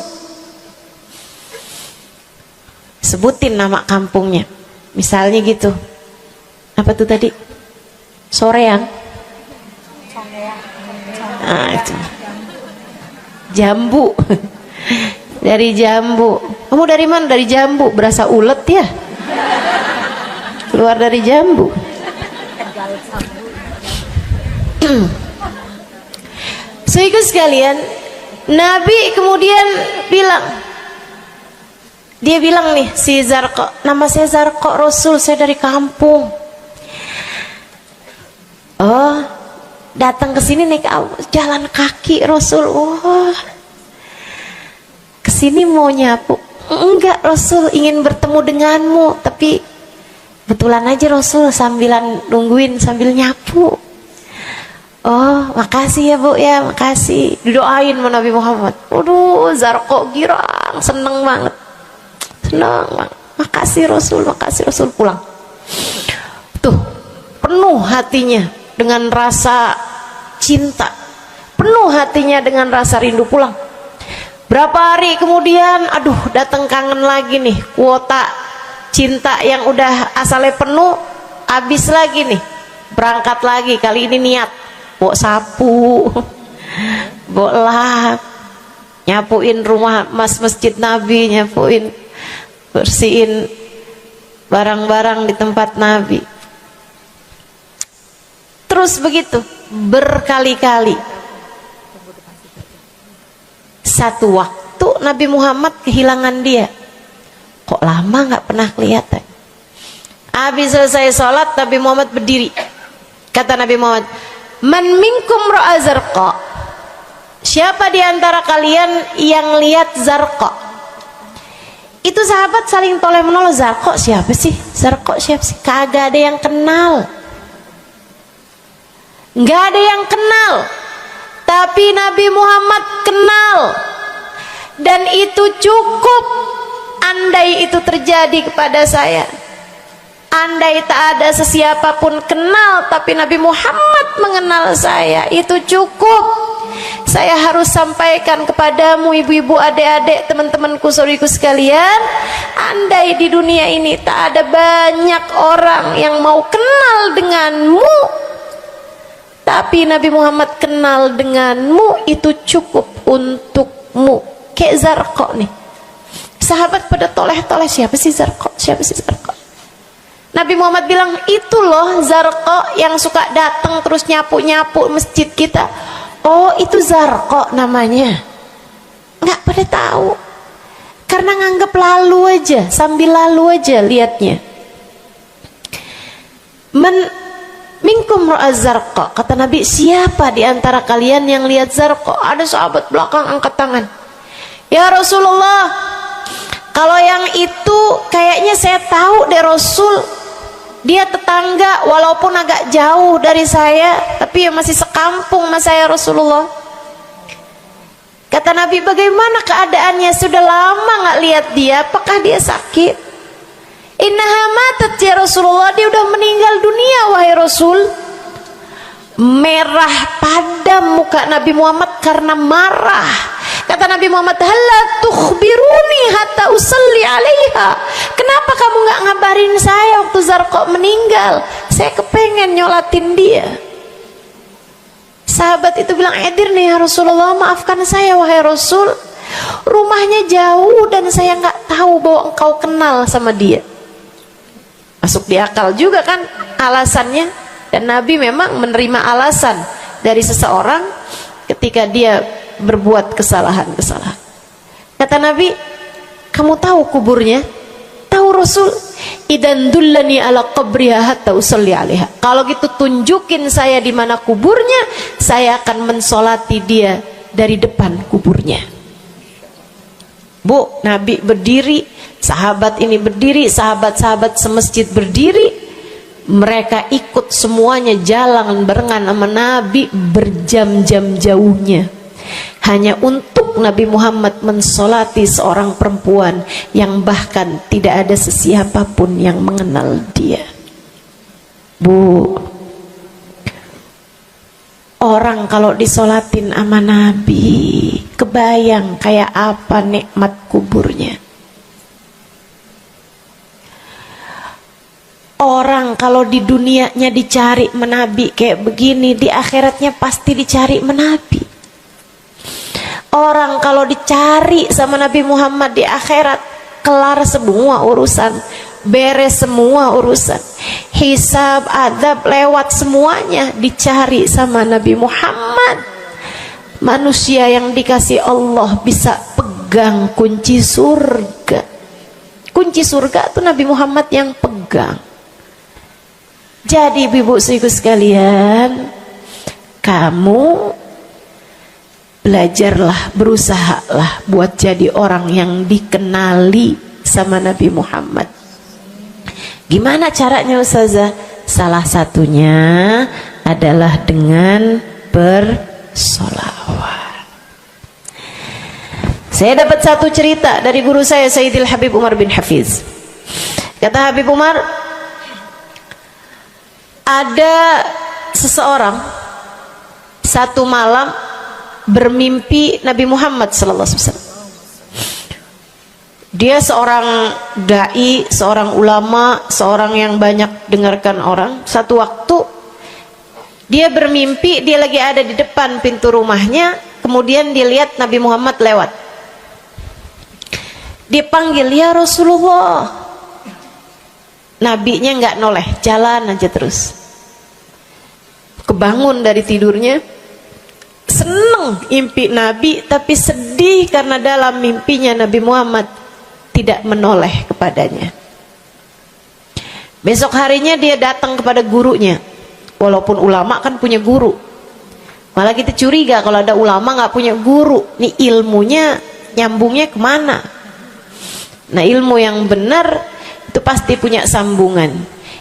Sebutin nama kampungnya. Misalnya gitu. Apa tuh tadi? Soreang. Nah, itu. Jambu. Dari jambu. Kamu dari mana? Dari jambu. Berasa ulet ya? Keluar dari jambu. Sehingga sekalian, Nabi kemudian bilang, dia bilang nih si Zarqa, nama saya Zarqa Rasul, saya dari kampung. Oh, datang ke sini naik jalan kaki Rasul. Oh, kesini mau nyapu? Enggak Rasul, ingin bertemu denganmu, tapi betulan aja Rasul sambilan nungguin sambil nyapu. Oh, makasih ya Bu ya, makasih. Didoain sama Nabi Muhammad. Waduh, Zarqa girang, seneng banget. Seneng banget. Makasih Rasul pulang. Tuh, penuh hatinya dengan rasa cinta. Penuh hatinya dengan rasa rindu pulang. Berapa hari kemudian, aduh datang kangen lagi nih. Kuota cinta yang udah asalnya penuh, habis lagi nih. Berangkat lagi, kali ini niat. Bawa sapu, bawa lap, nyapuin rumah masjid Nabi, nyapuin, bersihin barang-barang di tempat Nabi. Terus begitu berkali-kali. Satu waktu Nabi Muhammad kehilangan dia. Kok lama nggak pernah kelihatan. Habis selesai sholat, Nabi Muhammad berdiri. Kata Nabi Muhammad, man minkum ra'a Zarqa, siapa di antara kalian yang lihat Zarqa? Itu sahabat saling toleh menolong. Zarqa siapa sih? Zarqa siapa sih? Kagak ada yang kenal, nggak ada yang kenal. Tapi Nabi Muhammad kenal, dan itu cukup. Andai itu terjadi kepada saya, andai tak ada sesiapa pun kenal, tapi Nabi Muhammad mengenal saya, itu cukup. Saya harus sampaikan kepadamu ibu-ibu, adik-adik, teman-temanku, saudariku sekalian, andai di dunia ini tak ada banyak orang yang mau kenal denganmu, tapi Nabi Muhammad kenal denganmu, itu cukup untukmu. Kayak Zarqa nih, sahabat pada toleh-toleh, siapa sih Zarqa? Siapa sih Zarqa? Nabi Muhammad bilang, itu loh Zarqa yang suka datang terus nyapu-nyapu masjid kita. Oh, itu Zarqa namanya. Nggak pada tahu, karena nganggap lalu aja, sambil lalu aja liatnya. Minkum ra'a Zarqa, kata Nabi, siapa di antara kalian yang lihat Zarqa? Ada sahabat belakang angkat tangan. Ya Rasulullah, kalau yang itu kayaknya saya tahu deh Rasul. Dia tetangga, walaupun agak jauh dari saya, tapi ya masih sekampung sama saya Rasulullah. Kata Nabi, bagaimana keadaannya? Sudah lama nggak lihat dia, apakah dia sakit? Innaha matat ya Rasulullah, dia udah meninggal dunia wahai Rasul. Merah padam muka Nabi Muhammad karena marah. Kata Nabi Muhammad, halla tukhbiruni hatta usalli alaiha. Kenapa kamu nggak ngabarin saya waktu Zarqa meninggal? Saya kepengen nyolatin dia. Sahabat itu bilang, edir nih ya Rasulullah, maafkan saya wahai Rasul, rumahnya jauh dan saya nggak tahu bahwa engkau kenal sama dia. Masuk di akal juga kan alasannya. Dan Nabi memang menerima alasan dari seseorang ketika dia berbuat kesalahan-kesalahan. Kata Nabi, kamu tahu kuburnya? Tahu Rasul? Idan dullani ala qabriha hatta usalli alaiha. Kalau gitu tunjukin saya di mana kuburnya, saya akan mensolati dia dari depan kuburnya. Bu, Nabi berdiri, sahabat ini berdiri, sahabat-sahabat semasjid berdiri. Mereka ikut semuanya jalan barengan sama Nabi berjam-jam jauhnya, hanya untuk Nabi Muhammad mensolati seorang perempuan yang bahkan tidak ada sesiapa pun yang mengenal dia. Bu, orang kalau disolatin sama Nabi, kebayang kayak apa nikmat kuburnya. Orang Orang kalau di dunianya dicari menabi kayak begini, di akhiratnya pasti dicari menabi. Orang kalau dicari sama Nabi Muhammad di akhirat, kelar semua urusan, beres semua urusan, hisab, adab lewat semuanya, dicari sama Nabi Muhammad. Manusia yang dikasih Allah bisa pegang kunci surga. Kunci surga itu Nabi Muhammad yang pegang. Jadi ibu-ibu sekalian, kamu belajarlah, berusahalah buat jadi orang yang dikenali sama Nabi Muhammad. Gimana caranya Ustazah? Salah satunya adalah dengan bersolawat. Saya dapat satu cerita dari guru saya, Sayyidil Habib Umar bin Hafiz. Kata Habib Umar, ada seseorang satu malam bermimpi Nabi Muhammad sallallahu alaihi wasallam. Dia seorang dai, seorang ulama, seorang yang banyak dengarkan orang. Satu waktu dia bermimpi, dia lagi ada di depan pintu rumahnya, kemudian dia lihat Nabi Muhammad lewat. Dia panggil, ya Rasulullah. Nabinya nggak noleh, jalan aja terus. Kebangun dari tidurnya, seneng impi Nabi, tapi sedih karena dalam mimpinya Nabi Muhammad tidak menoleh kepadanya. Besok harinya dia datang kepada gurunya. Walaupun ulama kan punya guru, malah kita curiga kalau ada ulama nggak punya guru. Nih ilmunya nyambungnya kemana? Nah, ilmu yang benar itu pasti punya sambungan.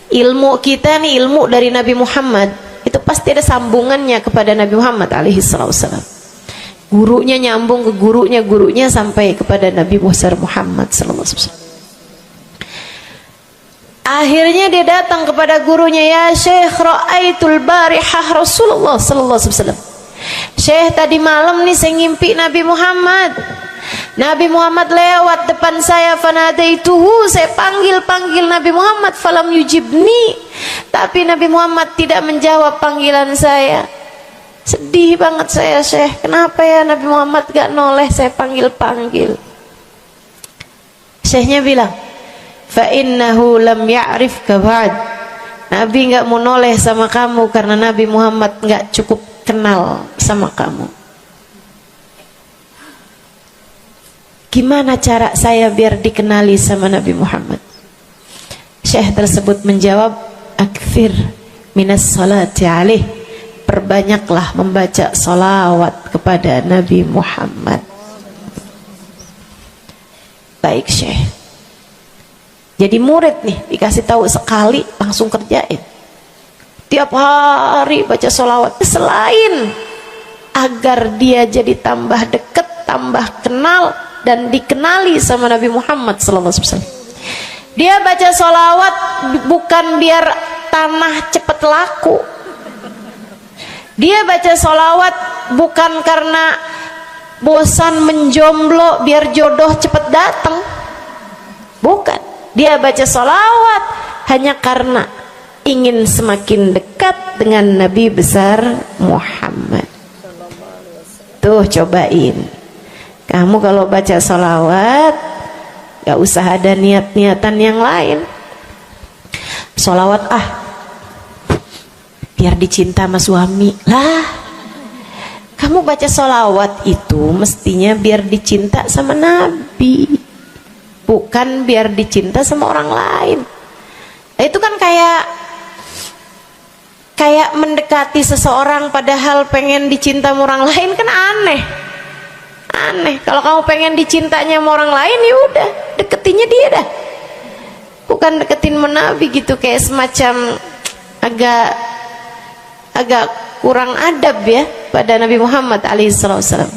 Ilmu kita nih, ilmu dari Nabi Muhammad, itu pasti ada sambungannya kepada Nabi Muhammad alaihi wasallam. Gurunya nyambung ke gurunya sampai kepada Nabi Muhammad sallallahu alaihi wasallam. Akhirnya dia datang kepada gurunya, ya Syekh, ra'aitul barihah Rasulullah sallallahu alaihi wasallam. Syekh, tadi malam nih saya ngimpi Nabi Muhammad. Nabi Muhammad lewat depan saya, fanadaituhu, saya panggil Nabi Muhammad, falam yujibni, tapi Nabi Muhammad tidak menjawab panggilan saya. Sedih banget saya, Syekh, kenapa ya Nabi Muhammad gak noleh saya panggil. Syekhnya bilang, fa innahu lam ya'rifka ba'd. Nabi gak mau noleh sama kamu karena Nabi Muhammad gak cukup kenal sama kamu. Gimana cara saya biar dikenali sama Nabi Muhammad? Syekh tersebut menjawab, akfir minas salati alaih, perbanyaklah membaca salawat kepada Nabi Muhammad. Baik Syekh. Jadi murid nih, dikasih tahu sekali langsung kerjain. Tiap hari baca salawat. Selain agar dia jadi tambah dekat, tambah kenal, dan dikenali sama Nabi Muhammad sallallahu alaihi wasallam. Dia baca sholawat bukan biar tanah cepat laku. Dia baca sholawat bukan karena bosan menjomblo biar jodoh cepat datang. Bukan. Dia baca sholawat hanya karena ingin semakin dekat dengan Nabi besar Muhammad. Tuh cobain. Kamu kalau baca sholawat gak usah ada niat-niatan yang lain. Sholawat biar dicinta sama suami lah. Kamu baca sholawat itu mestinya biar dicinta sama Nabi, bukan biar dicinta sama orang lain. Itu kan kayak mendekati seseorang padahal pengen dicinta sama orang lain, kan aneh. Kalau kamu pengen dicintanya sama orang lain, ya udah deketinnya dia dah, bukan deketin Nabi gitu, kayak semacam agak kurang adab ya pada Nabi Muhammad alaihissalam.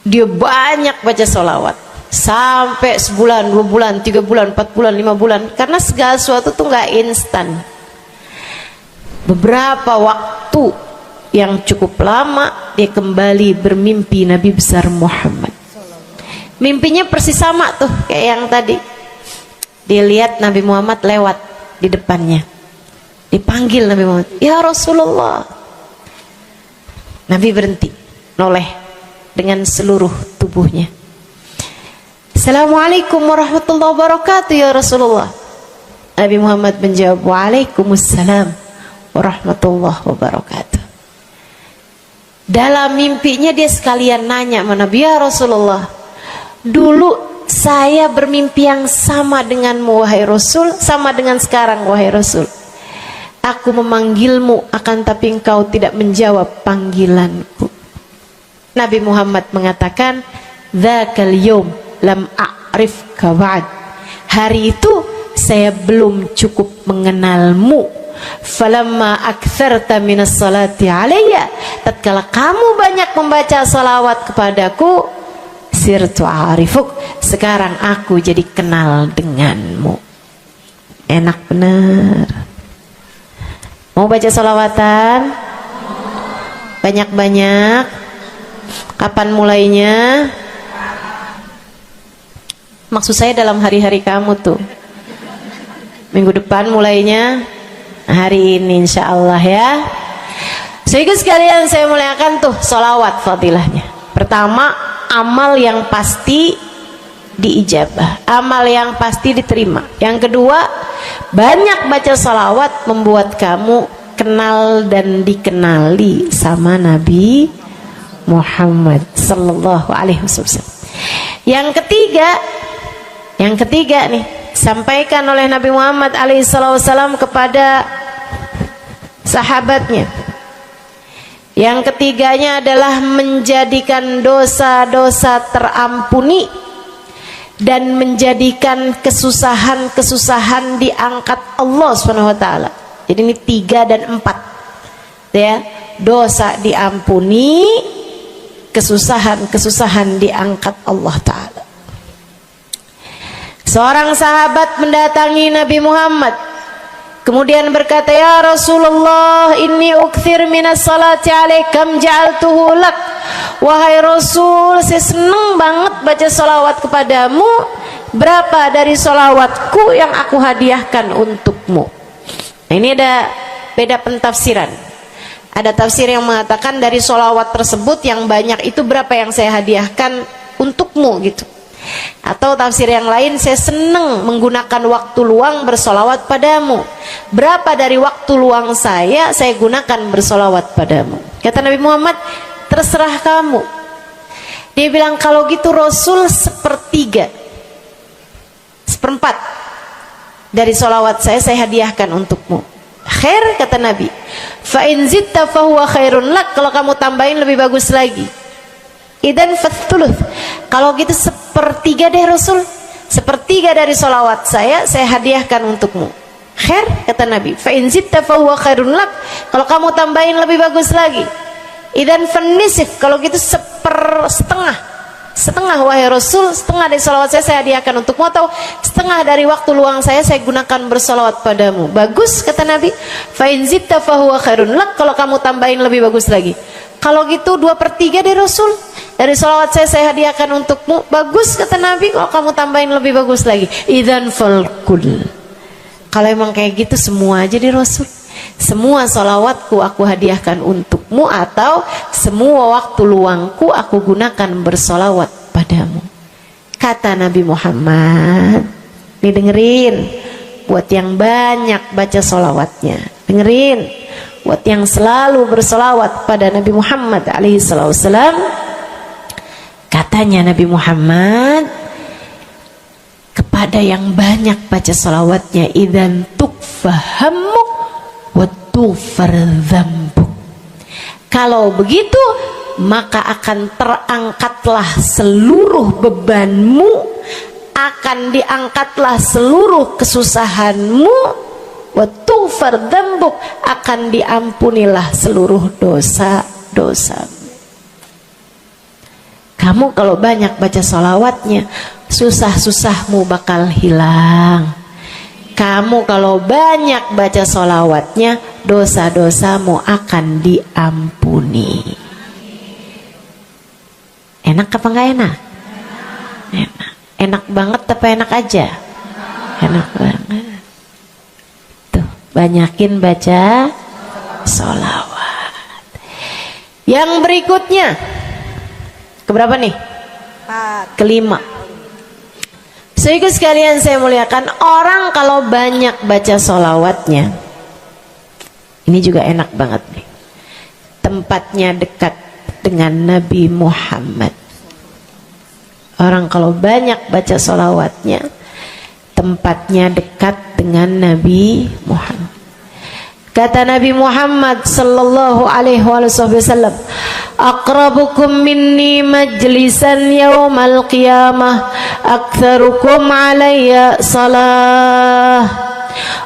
Dia banyak baca sholawat sampai sebulan, 2 bulan, 3 bulan, 4 bulan, 5 bulan, karena segala sesuatu tuh nggak instan. Beberapa waktu yang cukup lama dia kembali bermimpi Nabi besar Muhammad. Mimpinya persis sama tuh kayak yang tadi. Dilihat Nabi Muhammad lewat di depannya. Dipanggil Nabi Muhammad, "Ya Rasulullah." Nabi berhenti, noleh dengan seluruh tubuhnya. "Assalamualaikum warahmatullahi wabarakatuh ya Rasulullah." Nabi Muhammad menjawab, "Waalaikumsalam warahmatullahi wabarakatuh." Dalam mimpinya dia sekalian nanya sama Nabi, "Ya Rasulullah, dulu saya bermimpi yang sama denganmu wahai Rasul, sama dengan sekarang wahai Rasul. Aku memanggilmu akan tapi engkau tidak menjawab panggilanku." Nabi Muhammad mengatakan, "Dzakal yaum lam a'rifka ba'd." Hari itu saya belum cukup mengenalmu. Falamma aktsarta minas salati alayya, tatkala kamu banyak membaca salawat kepadaku, sirtu arifuk, sekarang aku jadi kenal denganmu. Enak bener. Mau baca salawatan? Banyak-banyak. Kapan mulainya? Maksud saya dalam hari-hari kamu tuh. Minggu depan mulainya, hari ini insya Allah ya. Sehingga sekalian saya muliakan tuh salawat fadilahnya. Pertama, amal yang pasti diijabah, amal yang pasti diterima. Yang kedua, banyak baca salawat membuat kamu kenal dan dikenali sama Nabi Muhammad sallallahu alaihi wasallam. Yang ketiga nih, sampaikan oleh Nabi Muhammad alaihi wasallam kepada sahabatnya. Yang ketiganya adalah menjadikan dosa-dosa terampuni dan menjadikan kesusahan-kesusahan diangkat Allah Subhanahu wa taala. Jadi ini 3 dan 4. Ya, dosa diampuni, kesusahan-kesusahan diangkat Allah taala. Seorang sahabat mendatangi Nabi Muhammad, kemudian berkata, "Ya Rasulullah, inni ukthir minas salati alaikam ja'altuhu lak." Wahai Rasul, saya senang banget baca salawat kepadamu. Berapa dari salawatku yang aku hadiahkan untukmu? Nah, ini ada beda pentafsiran. Ada tafsir yang mengatakan dari salawat tersebut yang banyak itu berapa yang saya hadiahkan untukmu gitu. Atau tafsir yang lain, saya senang menggunakan waktu luang bersolawat padamu. Berapa dari waktu luang saya gunakan bersolawat padamu? Kata Nabi Muhammad, terserah kamu. Dia bilang, kalau gitu Rasul 1/3, 1/4 dari solawat saya hadiahkan untukmu. Khair, kata Nabi. Fa in zitta fahuwa khairun lak. Kalau kamu tambahin lebih bagus lagi. Idan fathuluth. Kalau gitu 1/3 deh Rasul. 1/3 dari solawat saya hadiahkan untukmu. Khair, kata Nabi. Fa in zitta fahuwa khairun lak. Kalau kamu tambahin lebih bagus lagi. Idan fanisif. Kalau gitu 1/2. Setengah wahai Rasul, setengah dari solawat saya hadiahkan untukmu, atau setengah dari waktu luang saya gunakan bersolawat padamu. Bagus, kata Nabi. Fa in zitta fahuwa khairun lak. Kalau kamu tambahin lebih bagus lagi. Kalau gitu 2/3 deh Rasul, dari solawat saya hadiahkan untukmu. Bagus, kata Nabi. Kalau kamu tambahin lebih bagus lagi. Idzan falkul. Kalau emang kayak gitu semua aja di Rasul. Semua solawatku aku hadiahkan untukmu, atau semua waktu luangku aku gunakan bersolawat padamu. Kata Nabi Muhammad, nih dengerin, buat yang banyak baca solawatnya, dengerin, buat yang selalu bersolawat pada Nabi Muhammad alaihi wasallam. Katanya Nabi Muhammad kepada yang banyak baca solawatnya, idzan tukfahamuk wa tughfar dzambuk. Kalau begitu maka akan terangkatlah seluruh bebanmu, akan diangkatlah seluruh kesusahanmu, wa tughfar dzambuk, akan diampunilah seluruh dosa-dosamu. Kamu kalau banyak baca salawatnya, susah-susahmu bakal hilang. Kamu kalau banyak baca salawatnya, dosa-dosamu akan diampuni. Enak apa enggak enak? Enak. Enak banget apa enak aja? Enak banget. Tuh, banyakin baca sholawat. Yang berikutnya, keberapa nih? 4. Kelima. Saudaraku sekalian saya muliakan, orang kalau banyak baca sholawatnya, ini juga enak banget nih. Tempatnya dekat dengan Nabi Muhammad. Orang kalau banyak baca sholawatnya, tempatnya dekat dengan Nabi Muhammad. Kata Nabi Muhammad sallallahu alaihi wasallam, aqrabukum minni majlisan yaumal qiyamah aktsarukum alayya salah.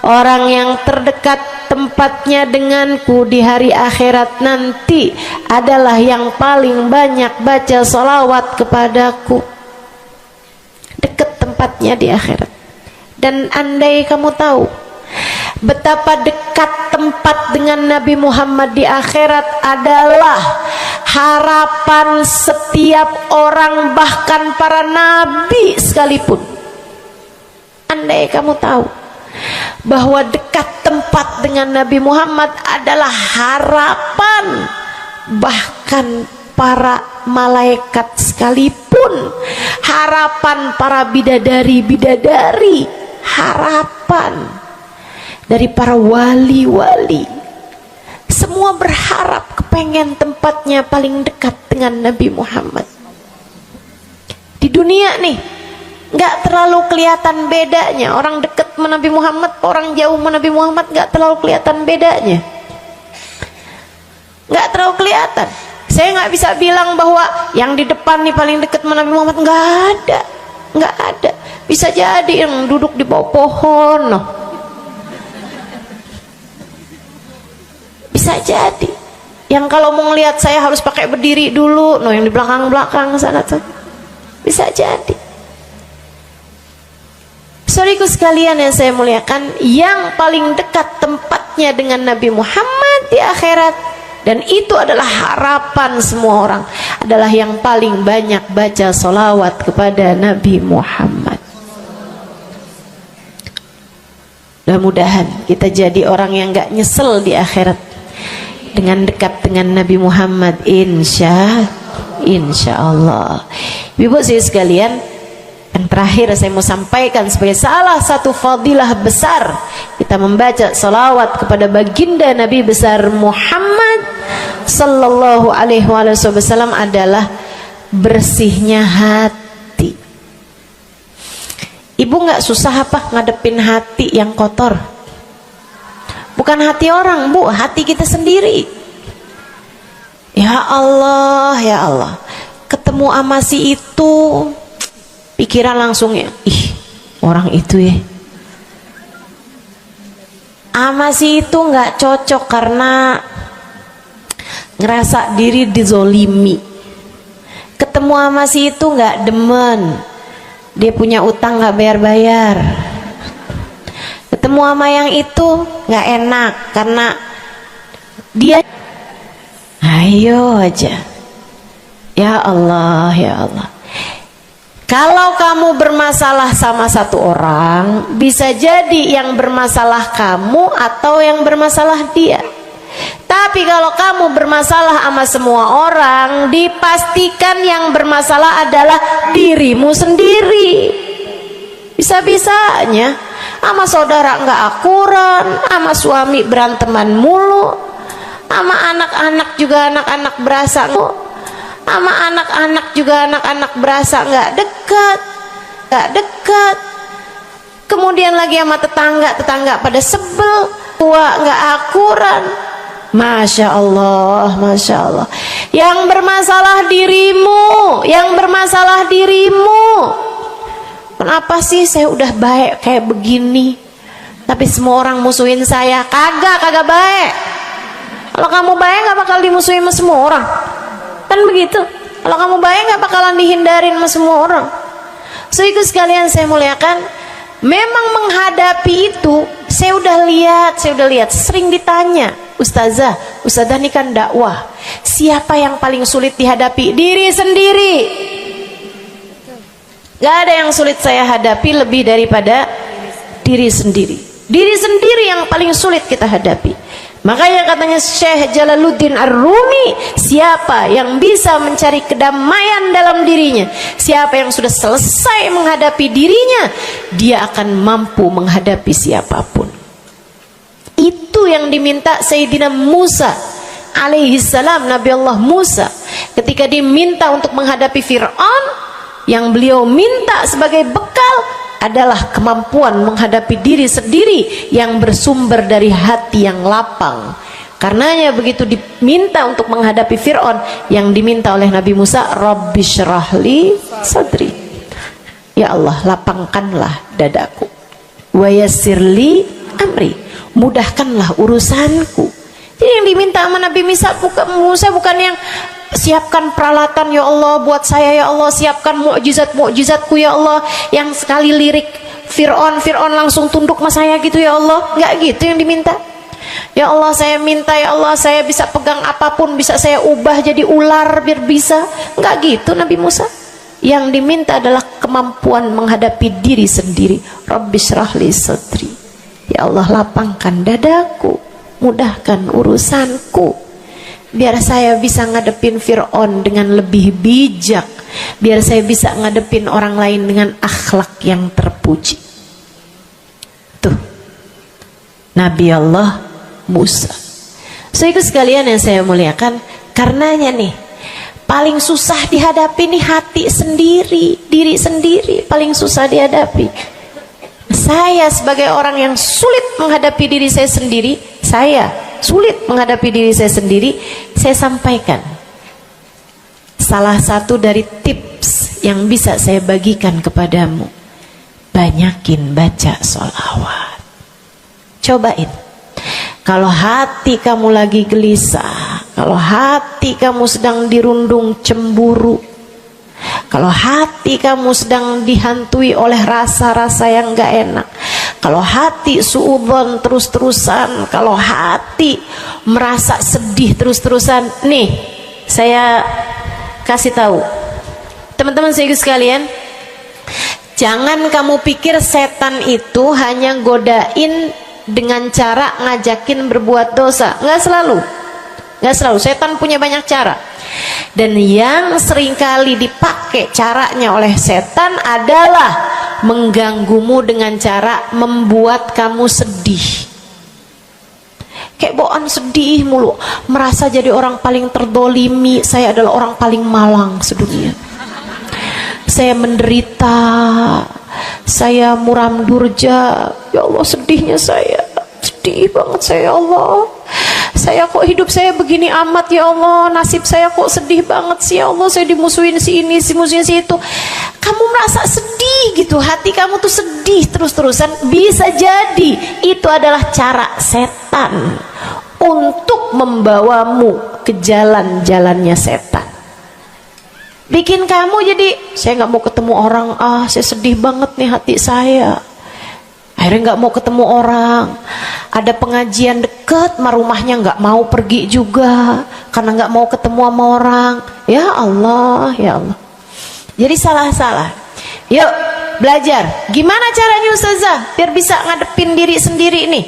Orang yang terdekat tempatnya denganku di hari akhirat nanti adalah yang paling banyak baca salawat kepadaku. Dekat tempatnya di akhirat. Dan andai kamu tahu betapa dekat tempat dengan Nabi Muhammad di akhirat adalah harapan setiap orang, bahkan para nabi sekalipun. Andai kamu tahu bahwa dekat tempat dengan Nabi Muhammad adalah harapan bahkan para malaikat sekalipun, harapan para bidadari-bidadari, harapan dari para wali-wali, semua berharap kepengen tempatnya paling dekat dengan Nabi Muhammad. Di dunia nih nggak terlalu kelihatan bedanya orang dekat sama Nabi Muhammad, orang jauh sama Nabi Muhammad, nggak terlalu kelihatan bedanya, nggak terlalu kelihatan. Saya nggak bisa bilang bahwa yang di depan nih paling dekat sama Nabi Muhammad, nggak ada, nggak ada. Bisa jadi yang duduk di bawah pohon, noh. Bisa jadi yang kalau mau ngelihat saya harus pakai berdiri dulu, noh, yang di belakang-belakang sana tuh. Bisa jadi. Saudaraku sekalian yang saya muliakan, yang paling dekat tempatnya dengan Nabi Muhammad di akhirat, dan itu adalah harapan semua orang, adalah yang paling banyak baca sholawat kepada Nabi Muhammad. Mudah-mudahan kita jadi orang yang gak nyesel di akhirat dengan dekat dengan Nabi Muhammad, insya Allah. Ibu saya sekalian, yang terakhir saya mau sampaikan sebagai salah satu fadilah besar kita membaca salawat kepada baginda Nabi besar Muhammad sallallahu alaihi wasallam adalah bersihnya hati. Ibu nggak susah apa ngadepin hati yang kotor? Bukan hati orang, Bu, hati kita sendiri. Ya Allah, ya Allah, ketemu sama si itu, pikiran langsung ya, ih orang itu ya, sama si itu nggak cocok karena ngerasa diri dizolimi. Ketemu sama si itu nggak demen, dia punya utang nggak bayar-bayar. Ketemu sama yang itu nggak enak karena dia, ayo aja. Ya Allah, ya Allah. Kalau kamu bermasalah sama satu orang, bisa jadi yang bermasalah kamu atau yang bermasalah dia. Tapi kalau kamu bermasalah sama semua orang, dipastikan yang bermasalah adalah dirimu sendiri. Bisa-bisanya sama saudara nggak akuran, sama suami beranteman mulu, sama anak-anak juga anak-anak berasa, sama anak-anak juga anak-anak berasa nggak dekat. Kemudian lagi sama tetangga pada sebel, tua nggak akuran. Masya Allah, Masya Allah. Yang bermasalah dirimu. Kenapa sih saya udah baik kayak begini, tapi semua orang musuhin saya? Kagak baik. Kalau kamu baik nggak bakal dimusuhin sama semua orang. Kan begitu. Kalau kamu baik nggak bakalan dihindarin sama semua orang. So itu sekalian saya muliakan, memang menghadapi itu saya udah lihat sering ditanya, Ustazah ini kan dakwah, siapa yang paling sulit dihadapi? Diri sendiri. Gak ada yang sulit saya hadapi lebih daripada diri sendiri. Diri sendiri yang paling sulit kita hadapi. Makanya katanya Syekh Jalaluddin Ar-Rumi, siapa yang bisa mencari kedamaian dalam dirinya, siapa yang sudah selesai menghadapi dirinya, dia akan mampu menghadapi siapapun. Itu yang diminta Sayyidina Musa alaihi salam, Nabi Allah Musa, ketika diminta untuk menghadapi Fir'aun, yang beliau minta sebagai bekal adalah kemampuan menghadapi diri sendiri yang bersumber dari hati yang lapang. Karenanya begitu diminta untuk menghadapi Fir'aun, yang diminta oleh Nabi Musa, Rabbi syrahli sadri, ya Allah lapangkanlah dadaku, wa yassirli amri, mudahkanlah urusanku. Jadi yang diminta sama Nabi Musa bukan yang siapkan peralatan ya Allah buat saya, ya Allah siapkan mukjizat-mukjizatku ya Allah, yang sekali lirik Fir'aun langsung tunduk sama saya gitu ya Allah. Enggak gitu yang diminta. Ya Allah saya minta, ya Allah saya bisa pegang apapun, bisa saya ubah jadi ular biar bisa. Enggak gitu Nabi Musa. Yang diminta adalah kemampuan menghadapi diri sendiri. Rabbi syrahli sadri, ya Allah lapangkan dadaku, mudahkan urusanku, biar saya bisa ngadepin Fir'aun dengan lebih bijak, biar saya bisa ngadepin orang lain dengan akhlak yang terpuji. Tuh Nabi Allah Musa. So itu sekalian yang saya muliakan, karenanya nih paling susah dihadapi nih hati sendiri, diri sendiri paling susah dihadapi. Saya sebagai orang yang sulit menghadapi diri saya sendiri, saya sampaikan salah satu dari tips yang bisa saya bagikan kepadamu: banyakin baca sholawat. Cobain. Kalau hati kamu lagi gelisah, kalau hati kamu sedang dirundung cemburu, kalau hati kamu sedang dihantui oleh rasa-rasa yang gak enak, kalau hati suudzon terus-terusan, kalau hati merasa sedih terus-terusan, nih saya kasih tahu teman-teman saya sekalian, jangan kamu pikir setan itu hanya godain dengan cara ngajakin berbuat dosa. Nggak selalu. Setan punya banyak cara. Dan yang seringkali dipakai caranya oleh setan adalah mengganggumu dengan cara membuat kamu sedih. Kayak bawaan sedih mulu, merasa jadi orang paling terdolimi. Saya adalah orang paling malang sedunia. Saya menderita, saya muram durja, ya Allah sedihnya saya, sedih banget saya, ya Allah saya kok hidup saya begini amat, ya Allah nasib saya kok sedih banget sih, ya Allah saya dimusuhin si ini, si musuhin si itu. Kamu merasa sedih gitu, hati kamu tuh sedih terus-terusan, bisa jadi itu adalah cara setan untuk membawamu ke jalan-jalannya setan, bikin kamu jadi saya nggak mau ketemu orang, saya sedih banget nih hati saya, akhirnya nggak mau ketemu orang. Ada pengajian deket sama rumahnya nggak mau pergi juga karena nggak mau ketemu sama orang. Ya Allah, ya Allah. Jadi salah-salah. Yuk belajar gimana caranya Ustazah biar bisa ngadepin diri sendiri nih.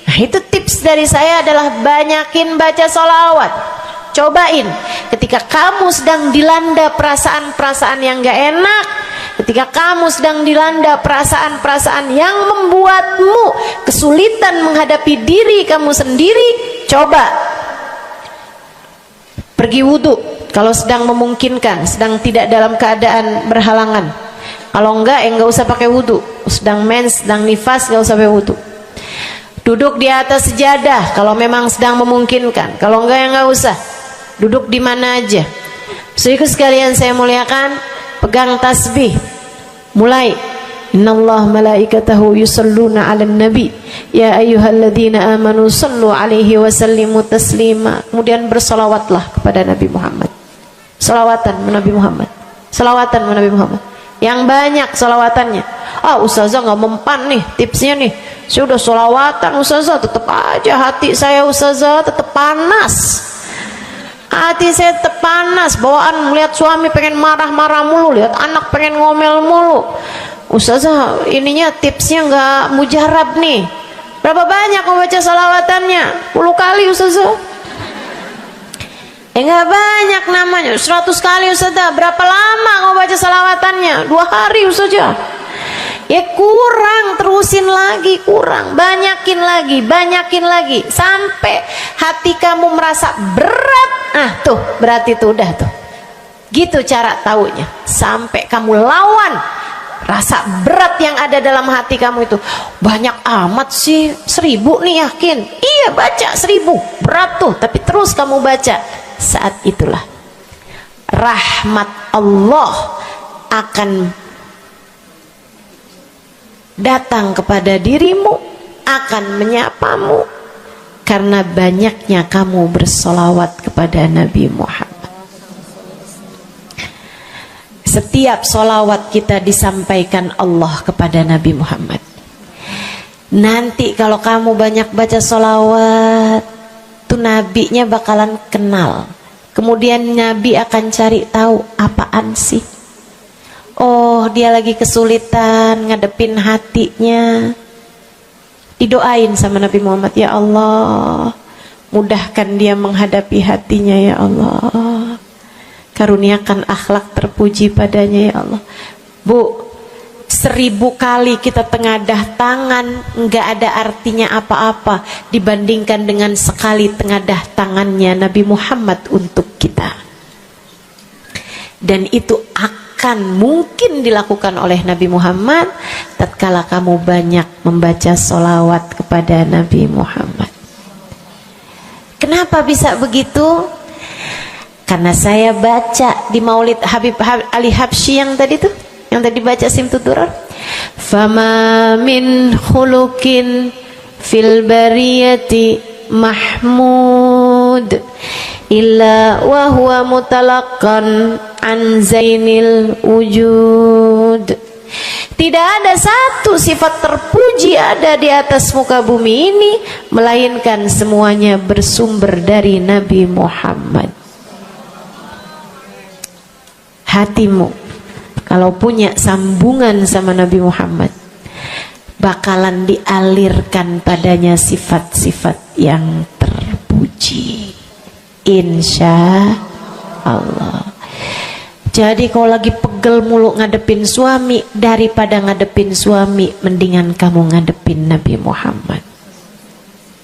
Nah itu tips dari saya adalah banyakin baca sholawat. Cobain ketika kamu sedang dilanda perasaan-perasaan yang gak enak, ketika kamu sedang dilanda perasaan-perasaan yang membuatmu kesulitan menghadapi diri kamu sendiri, coba pergi wudhu kalau sedang memungkinkan, sedang tidak dalam keadaan berhalangan. Kalau enggak enggak usah pakai wudhu, sedang mens, sedang nifas enggak usah pakai wudhu. Duduk di atas sejadah kalau memang sedang memungkinkan, kalau enggak ya enggak usah. Duduk di mana aja. Saudaraku sekalian saya muliakan, pegang tasbih. Mulai. Innallaha malaikatahu yusalluna 'alan nabi ya ayyuhalladzina amanu sallu 'alaihi wa sallimu taslima. Kemudian bersolawatlah kepada Nabi Muhammad. Selawatan Nabi Muhammad. Selawatan Nabi Muhammad. Yang banyak selawatannya. Ustazah nggak mempan nih tipsnya nih. Saya udah selawatan Ustazah, tetap aja hati saya Ustazah tetap panas. Hati saya tetap panas, bawaan melihat suami pengen marah-marah mulu, lihat anak pengen ngomel mulu. Ustazah ininya tipsnya nggak mujarab nih. Berapa banyak mau baca salawatannya? 10 kali Ustazah. Nggak banyak namanya, 100 kali Ustazah. Berapa lama mau baca salawatannya? 2 hari Ustazah. Ya kurang, terusin lagi, kurang, banyakin lagi sampai hati kamu merasa berat. Tuh berarti tuh udah tuh. Gitu cara taunya. Sampai kamu lawan rasa berat yang ada dalam hati kamu itu. Banyak amat sih, 1000 nih yakin. Iya baca 1000, berat tuh, tapi terus kamu baca. Saat itulah rahmat Allah akan datang kepada dirimu, akan menyapamu karena banyaknya kamu bersolawat kepada Nabi Muhammad. Setiap solawat kita disampaikan Allah kepada Nabi Muhammad. Nanti kalau kamu banyak baca solawat, tuh nabinya bakalan kenal. Kemudian Nabi akan cari tahu apaan sih. Oh, dia lagi kesulitan ngadepin hatinya. Didoain sama Nabi Muhammad, ya Allah, mudahkan dia menghadapi hatinya ya Allah. Karuniakan akhlak terpuji padanya ya Allah. Bu, 1000 kali kita tengadah tangan nggak ada artinya apa-apa dibandingkan dengan sekali tengadah tangannya Nabi Muhammad untuk kita. Dan itu akan mungkin dilakukan oleh Nabi Muhammad tatkala kamu banyak membaca sholawat kepada Nabi Muhammad. Kenapa bisa begitu? Karena saya baca di Maulid Habib Ali Habsyi yang tadi tuh, yang tadi baca Simtud Durar. Fama min khuluqin fil bariyati mahmud illa wa huwa mutalaqqan an zainil wujud. Tidak ada satu sifat terpuji ada di atas muka bumi ini melainkan semuanya bersumber dari Nabi Muhammad. Hatimu kalau punya sambungan sama Nabi Muhammad bakalan dialirkan padanya sifat-sifat yang terpuji, insya Allah. Jadi kalau lagi pegel mulu ngadepin suami, daripada ngadepin suami mendingan kamu ngadepin Nabi Muhammad.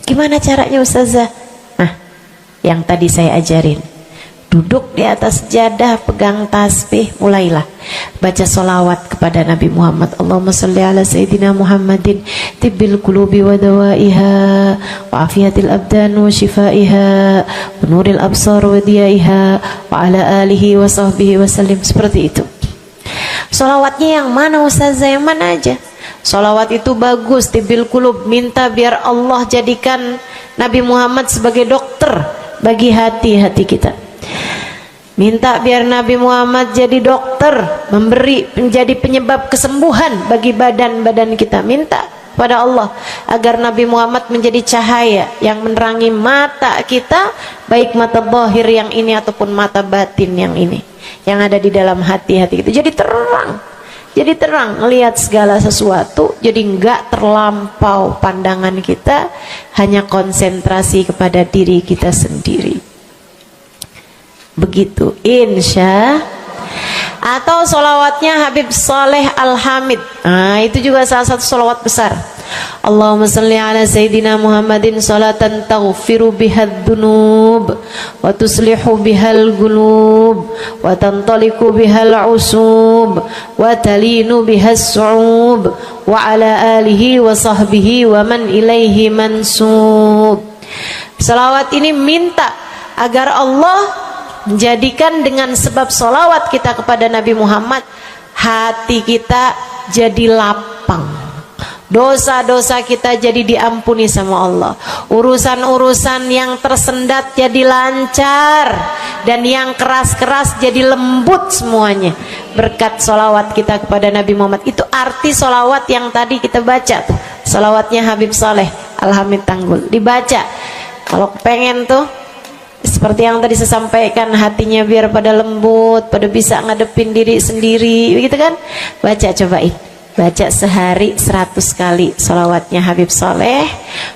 Gimana caranya Ustazah? Nah, yang tadi saya ajarin. Duduk di atas sejadah, pegang tasbih, mulailah baca solawat kepada Nabi Muhammad. Allahumma salli ala Sayyidina Muhammadin tibbil qulubi wa dawaiha wa afiyatil abdan wa shifaiha wa nuril absar wa diyaiha wa ala alihi wa sahbihi wa sallim. Seperti itu. Solawatnya yang mana Ustazah? Yang mana aja? Solawat itu bagus, tibbil qulub, minta biar Allah jadikan Nabi Muhammad sebagai dokter bagi hati-hati kita. Minta biar Nabi Muhammad jadi dokter, menjadi penyebab kesembuhan bagi badan-badan kita. Minta pada Allah agar Nabi Muhammad menjadi cahaya yang menerangi mata kita, baik mata zahir yang ini ataupun mata batin yang ini, yang ada di dalam hati-hati kita. Jadi terang melihat segala sesuatu, jadi enggak terlampau pandangan kita, hanya konsentrasi kepada diri kita sendiri. Begitu, insya. Atau solawatnya Habib Saleh Al-Hamid. Nah, itu juga salah satu solawat besar. Allahumma salli ala Sayyidina Muhammadin salatan taghfiru bihad dunub wa tuslihu bihal gulub wa tantaliku bihal usub wa talinu bihas su'ub wa ala alihi wa sahbihi wa man ilaihi mansub. Salawat ini minta agar Allah menjadikan dengan sebab solawat kita kepada Nabi Muhammad, hati kita jadi lapang, dosa-dosa kita jadi diampuni sama Allah, urusan-urusan yang tersendat jadi lancar, dan yang keras-keras jadi lembut semuanya berkat solawat kita kepada Nabi Muhammad. Itu arti solawat yang tadi kita baca tuh, solawatnya Habib Saleh Al-Hamid Tanggul. Dibaca kalau pengen tuh seperti yang tadi saya sampaikan, hatinya biar pada lembut, pada bisa ngadepin diri sendiri, begitu kan? Baca, cobain. baca sehari 100 kali sholawatnya Habib Soleh.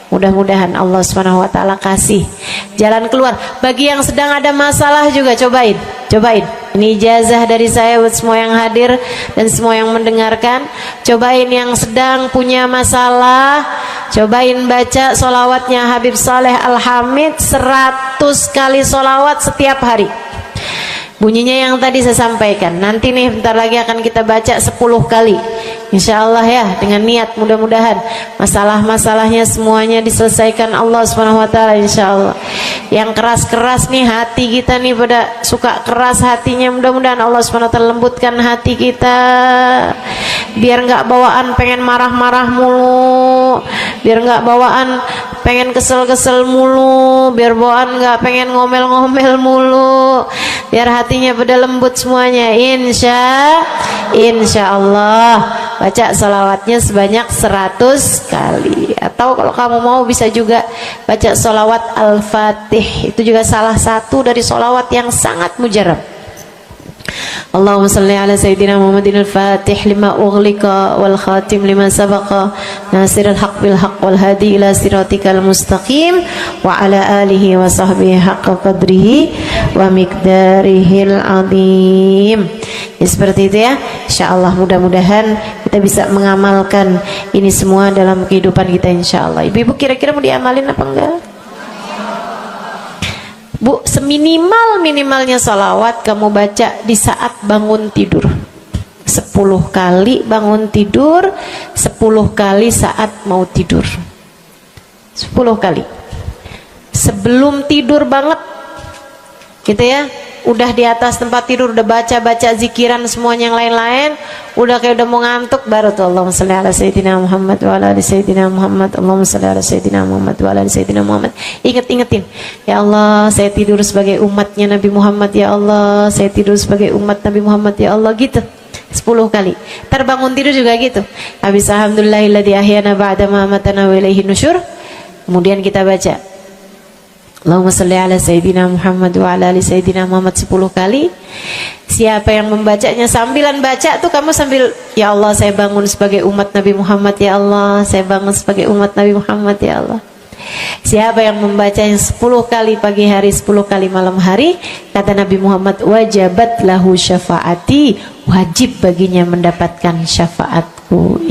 Mudah-mudahan Allah Subhanahu wa ta'ala kasih jalan keluar. Bagi yang sedang ada masalah juga cobain. Ini ijazah dari saya buat semua yang hadir dan semua yang mendengarkan. Cobain yang sedang punya masalah, cobain baca sholawatnya Habib Soleh Al-Hamid 100 kali sholawat setiap hari. Bunyinya yang tadi saya sampaikan. Nanti nih bentar lagi akan kita baca 10 kali. Insya Allah ya, dengan niat mudah-mudahan masalah-masalahnya semuanya diselesaikan Allah Subhanahu wa ta'ala, insya Allah. Yang keras-keras nih hati kita nih, pada suka keras hatinya, mudah-mudahan Allah Subhanahu wa ta'ala lembutkan hati kita, biar nggak bawaan pengen marah-marah mulu, biar nggak bawaan pengen kesel-kesel mulu, biar bawaan nggak pengen ngomel-ngomel mulu, biar hatinya pada lembut semuanya. Insya Allah baca salawatnya sebanyak 100 kali. Atau kalau kamu mau bisa juga baca salawat Al-Fatih, itu juga salah satu dari salawat yang sangat mujarab. Allahumma salli ala Sayyidina Muhammadin al-Fatih lima ughliqa wal khatim lima sabaqa nasirul haq bil haq wal hadi ila siratikal mustaqim wa ala alihi wa sahbihi haqqa qadrihi wa miqdarihil azim. Ya, seperti itu ya. Insyaallah mudah-mudahan kita bisa mengamalkan ini semua dalam kehidupan kita insyaallah. Ibu-ibu kira-kira mau diamalin apa enggak? Bu, seminimal-minimalnya salawat kamu baca di saat bangun tidur 10 kali bangun tidur, 10 kali saat mau tidur, 10 kali sebelum tidur banget gitu ya. Udah di atas tempat tidur udah baca-baca zikiran semuanya yang lain-lain, udah kayak udah mau ngantuk, baru tuh Allahumma shalli ala Sayyidina Muhammad wa ala ali Sayyidina Muhammad, Allahumma shalli ala Sayyidina Muhammad wa ala ali Sayyidina Muhammad. Ingetin, ya Allah saya tidur sebagai umatnya Nabi Muhammad, ya Allah saya tidur sebagai umat Nabi Muhammad, ya Allah, gitu 10 kali. Terbangun tidur juga gitu. Habis alhamdulillahilladzi ahyana ba'da ma amatana wa ilaihi nusyur. Kemudian kita baca Allahumma salli ala Sayyidina Muhammad wa ala ali Sayyidina Muhammad 10 kali. Siapa yang membacanya sambilan baca tuh kamu sambil, ya Allah saya bangun sebagai umat Nabi Muhammad, ya Allah saya bangun sebagai umat Nabi Muhammad, ya Allah. Siapa yang membacanya 10 kali pagi hari, 10 kali malam hari, kata Nabi Muhammad, wajabat lahu syafaati, wajib baginya mendapatkan syafaatku.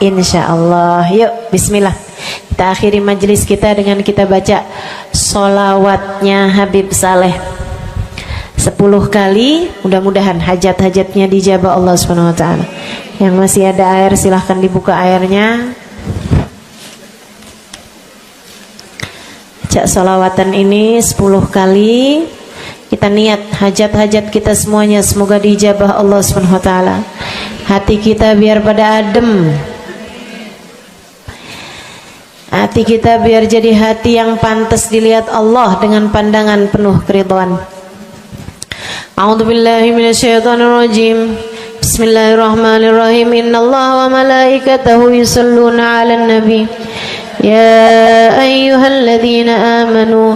Insya Allah. Yuk bismillah, kita akhiri majelis kita dengan kita baca sholawatnya Habib Saleh 10 kali. Mudah-mudahan hajat-hajatnya dijabah Allah Subhanahu wa ta'ala. Yang masih ada air silahkan dibuka airnya. Baca sholawatan ini 10 kali. Kita niat hajat-hajat kita semuanya semoga dijabah Allah Subhanahu wa ta'ala. Hati kita biar pada adem, hati kita biar jadi hati yang pantas dilihat Allah dengan pandangan penuh keridhaan. A'udzubillahi minasyaitonirrajim. Bismillahirrahmanirrahim. Innallaha wa malaikatahu yusholluna 'alan nabi. يا أيها الذين آمنوا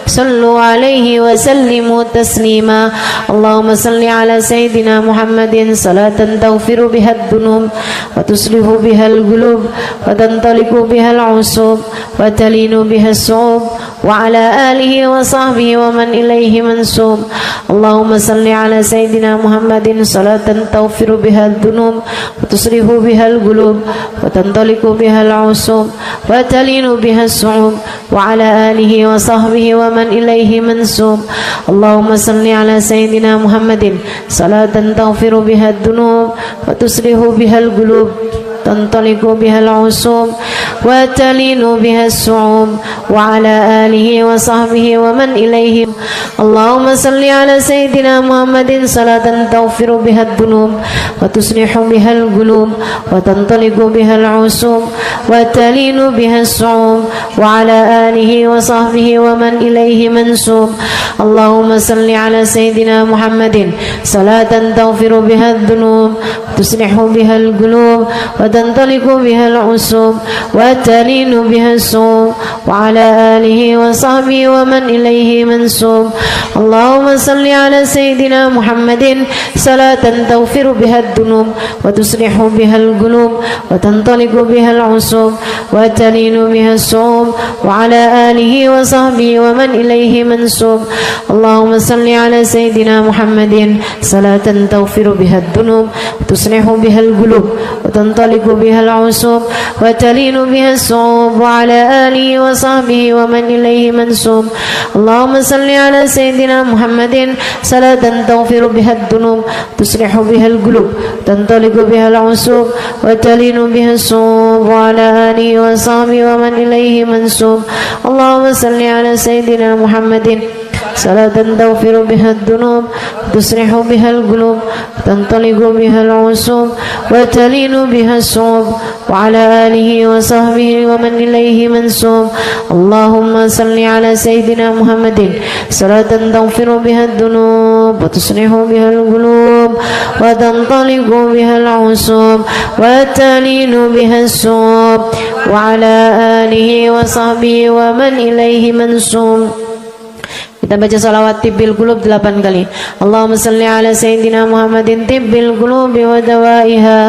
صلوا عليه وسلموا تسليما اللهم صل على سيدنا محمد صلاة تغفر بها الذنوب وتصلح بها القلوب وتنطلق بها العصوب وتلين بها الصعوب وعلى آله وصحبه ومن إليه منسوب اللهم صل على سيدنا محمد صلاة تغفر بها الذنوب وتصلح بها القلوب وتنطلق بها العصوب وتلين بها الصعوب وعلى آله وصحبه ومن إليه منسوب اللهم صل على سيدنا محمد صلاة تغفر بها الذنوب وتصلح بها القلوب تنطلق بها العصوب وتلين بها الصعوب وعلى آله وصحبه ومن إليه اللهم صل على سيدنا محمد صلاة تغفر بها الذنوب وتصلح بها القلوب وتنطلق بها العصوب وتلين بها الصعوب وعلى آله وصحبه ومن إليه منسوب اللهم صل على سيدنا محمد صلاة تغفر بها الذنوب وتصلح بها القلوب وتنطلق بها العصوب وتلين بها الصوم وعلى آله وصحبه ومن إليه منسوب. اللهم صل على سيدنا محمد صلاة تغفر بها الذنوب وتصلح بها القلوب وتنطلق بها العصوب وتلين بها الصوم وعلى آله وصحبه ومن إليه منسوب. اللهم صل على سيدنا محمد صلاة تغفر بها الذنوب وتصلح بها القلوب وتنطلق بها العصوب وتلين بها الصوم وعلى آله وصحبه ومن إليه منسوب. اللهم صل على سيدنا محمد صلاة تغفر بها الذنوب تصلح بها القلوب تنطلق بها العصوب وتلين بها الصوم وعلى آله وصحبه ومن إليه منسوب. اللهم صل على سيدنا محمد صلاة تغفر بها الذنوب تصلح بها القلوب تنطلق بها العصوب وتلين بها الصوم وعلى آله وصحبه ومن إليه منسوب. اللهم صل على سيدنا محمد صلاة تغفر بها الذنوب وتصلح بها القلوب وتنطلق بها العصوب وتلين بها الصوم وعلى آله وصحبه ومن إليه منسوب. Kita baca salawat tibbil qulub 8 kali. Allahumma salli ala sayyidina Muhammadin tibbil qulubi wa dawaiha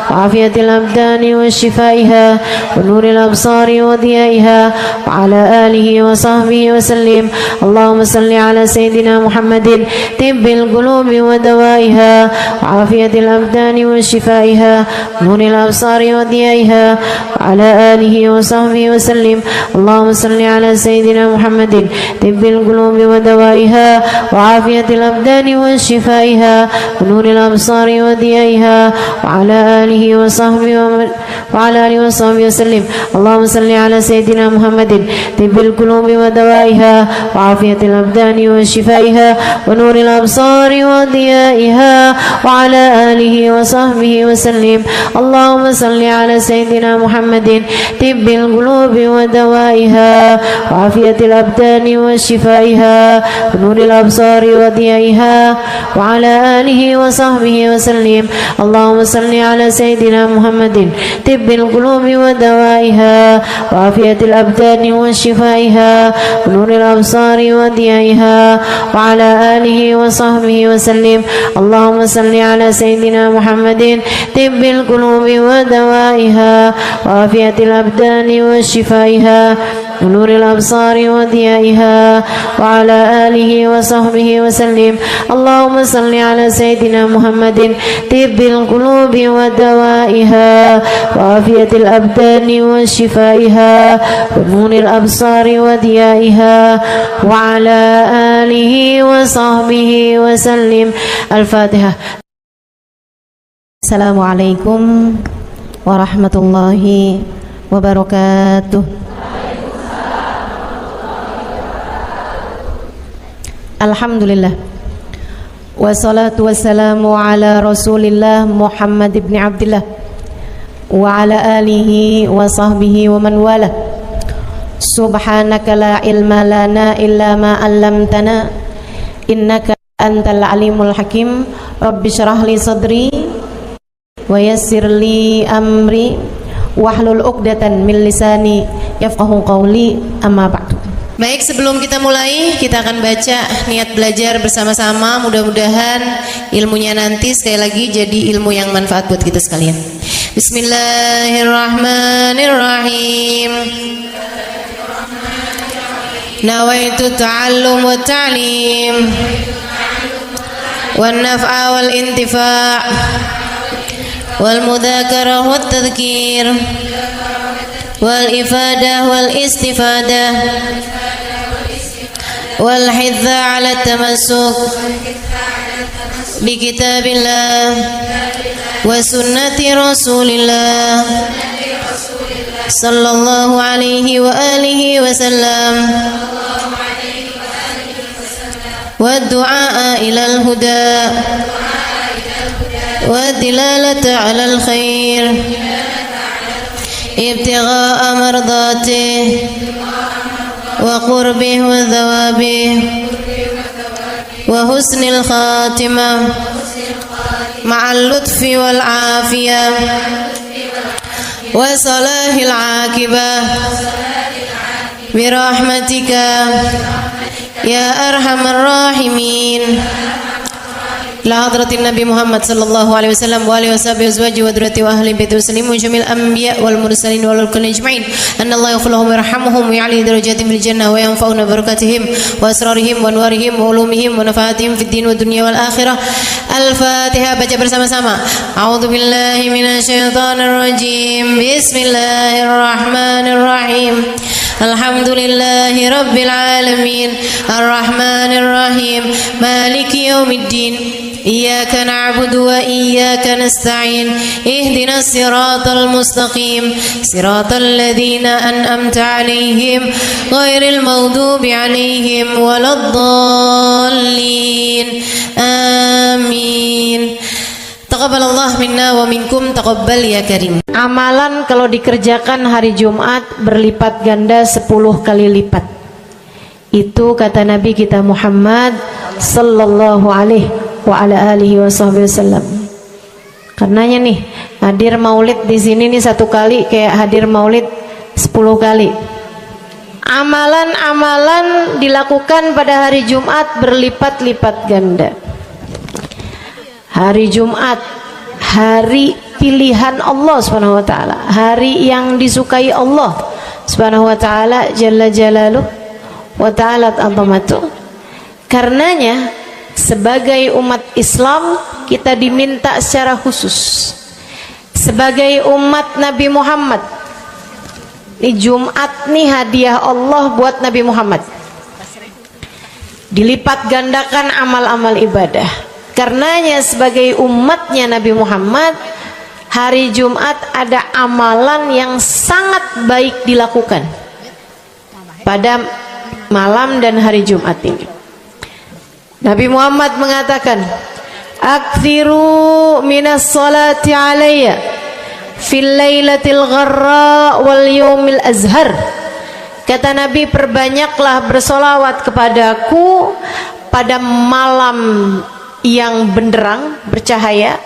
wa afiyatil abdani wa shifaiha wa nuril absari wa diyaiha wa ala alihi wa sahbihi wa sallim. Allahumma salli ala sayyidina Muhammadin tibbil qulubi wa dawaiha wa afiyatil abdani wa shifaiha wa nuril absari wa diyaiha wa ala alihi wa sahbihi wa sallim. Allahumma salli ala sayyidina Muhammadin tibbil qulubi ودوائها وعافية الأبدان وشفائها ونور الأبصار وضيائها وعلى آله وصحبه وسلم. اللهم صل على سيدنا محمد طب القلوب ودوائها وعافية الأبدان وشفائها ونور الأبصار وضيائها وعلى آله وصحبه وسلم. اللهم صل على سيدنا محمد طب القلوب ودوائها وعافية الأبدان وشفائها ونور الأبصار وضيائها وعلى آله وصحبه وسلم. اللهم صل على سيدنا محمد طب القلوب ودوائها وعافية الأبدان وشفائها ونور الأبصار وضيائها وعلى آله وصحبه وسلم. اللهم صل على سيدنا محمد طب القلوب ودوائها وعافية الأبدان وشفائها ونور الأبصار وضيائها وعلى آله وصحبه وسلم. اللهم صل على سيدنا محمد طب القلوب ودوائها وعافية الأبدان وشفائها ونور الأبصار وضيائها وعلى آله وصحبه وسلم. الفاتحة. السلام عليكم ورحمة الله وبركاته. Alhamdulillah wassalatu wassalamu ala rasulillah Muhammad ibn Abdillah wa ala alihi wa sahbihi wa man wala. Subhanaka la ilma lana illa ma 'allamtana innaka antal alimul hakim. Rabbi syrah li sadri wa yassir li amri wahlul 'uqdatan min lisani yafqahu qawli. Amma ba'du. Baik, sebelum kita mulai, kita akan baca niat belajar bersama-sama. Mudah-mudahan ilmunya nanti sekali lagi jadi ilmu yang manfaat buat kita sekalian. Bismillahirrahmanirrahim. Nawaitu ta'allum wa ta'lim wan naf'a wal intifa' wal mudzakarah wat tadhkir wal ifadah wal istifadah wal hidza ala tamassuk bi kitabillah wa sunnati rasulillah sallallahu alaihi wa alihi wa sallam wa du'a ila al huda wa dilalata ala al khair ابتغاء مرضاته وقربه وثوابه وحسن الخاتمة مع اللطف والعافية وصلاح العاقبة برحمتك يا أرحم الراحمين. إلى حضرة النبي محمد صلى الله عليه وسلم وآله وصحبه وأزواجه وذريته وأهل بيته وسلم وجميع الأنبياء والمرسلين والكل أجمعين أن الله يغفر لهم ويرحمهم ويعلي درجاتهم في الجنة وينفعنا ببركاتهم وأسرارهم وأنوارهم وعلومهم ونفعاتهم في الدين والدنيا والآخرة. الفاتحة. Baca bersama-sama. A'udzu billahi minasyaitonir rajim. Bismillahirrahmanirrahim. Alhamdulillahi rabbil alamin. Arrahmanir rahim. Maliki yaumiddin. Iyyaka na'budu wa iyyaka nasta'in. Ihdinas siratal mustaqim. Siratal ladzina an'amta 'alaihim ghairil maghdubi 'alaihim waladdallin. Amin. Taqabbalallah minna wa minkum, taqabbal ya karim. Amalan kalau dikerjakan hari Jumat berlipat ganda 10 kali lipat. Itu kata Nabi kita Muhammad sallallahu alaihi wa ala alihi wasallam. Karenanya nih, hadir maulid di sini nih 1 kali kayak hadir maulid 10 kali. Amalan-amalan dilakukan pada hari Jumat berlipat-lipat ganda. Hari Jumat, hari pilihan Allah Subhanahu wa taala, hari yang disukai Allah Subhanahu wa taala jalla jalaluh wa ta'alat azamatuh. Karenanya sebagai umat Islam kita diminta secara khusus sebagai umat Nabi Muhammad. Di Jumat nih hadiah Allah buat Nabi Muhammad. Dilipat gandakan amal-amal ibadah. Karenanya sebagai umatnya Nabi Muhammad, hari Jumat ada amalan yang sangat baik dilakukan pada malam dan hari Jumat ini. Nabi Muhammad mengatakan, "Aktsiru minas salati alayya fil lailatil gharra wal yaumil azhar." Kata Nabi, perbanyaklah bersolawat kepadaku pada malam yang benderang, bercahaya,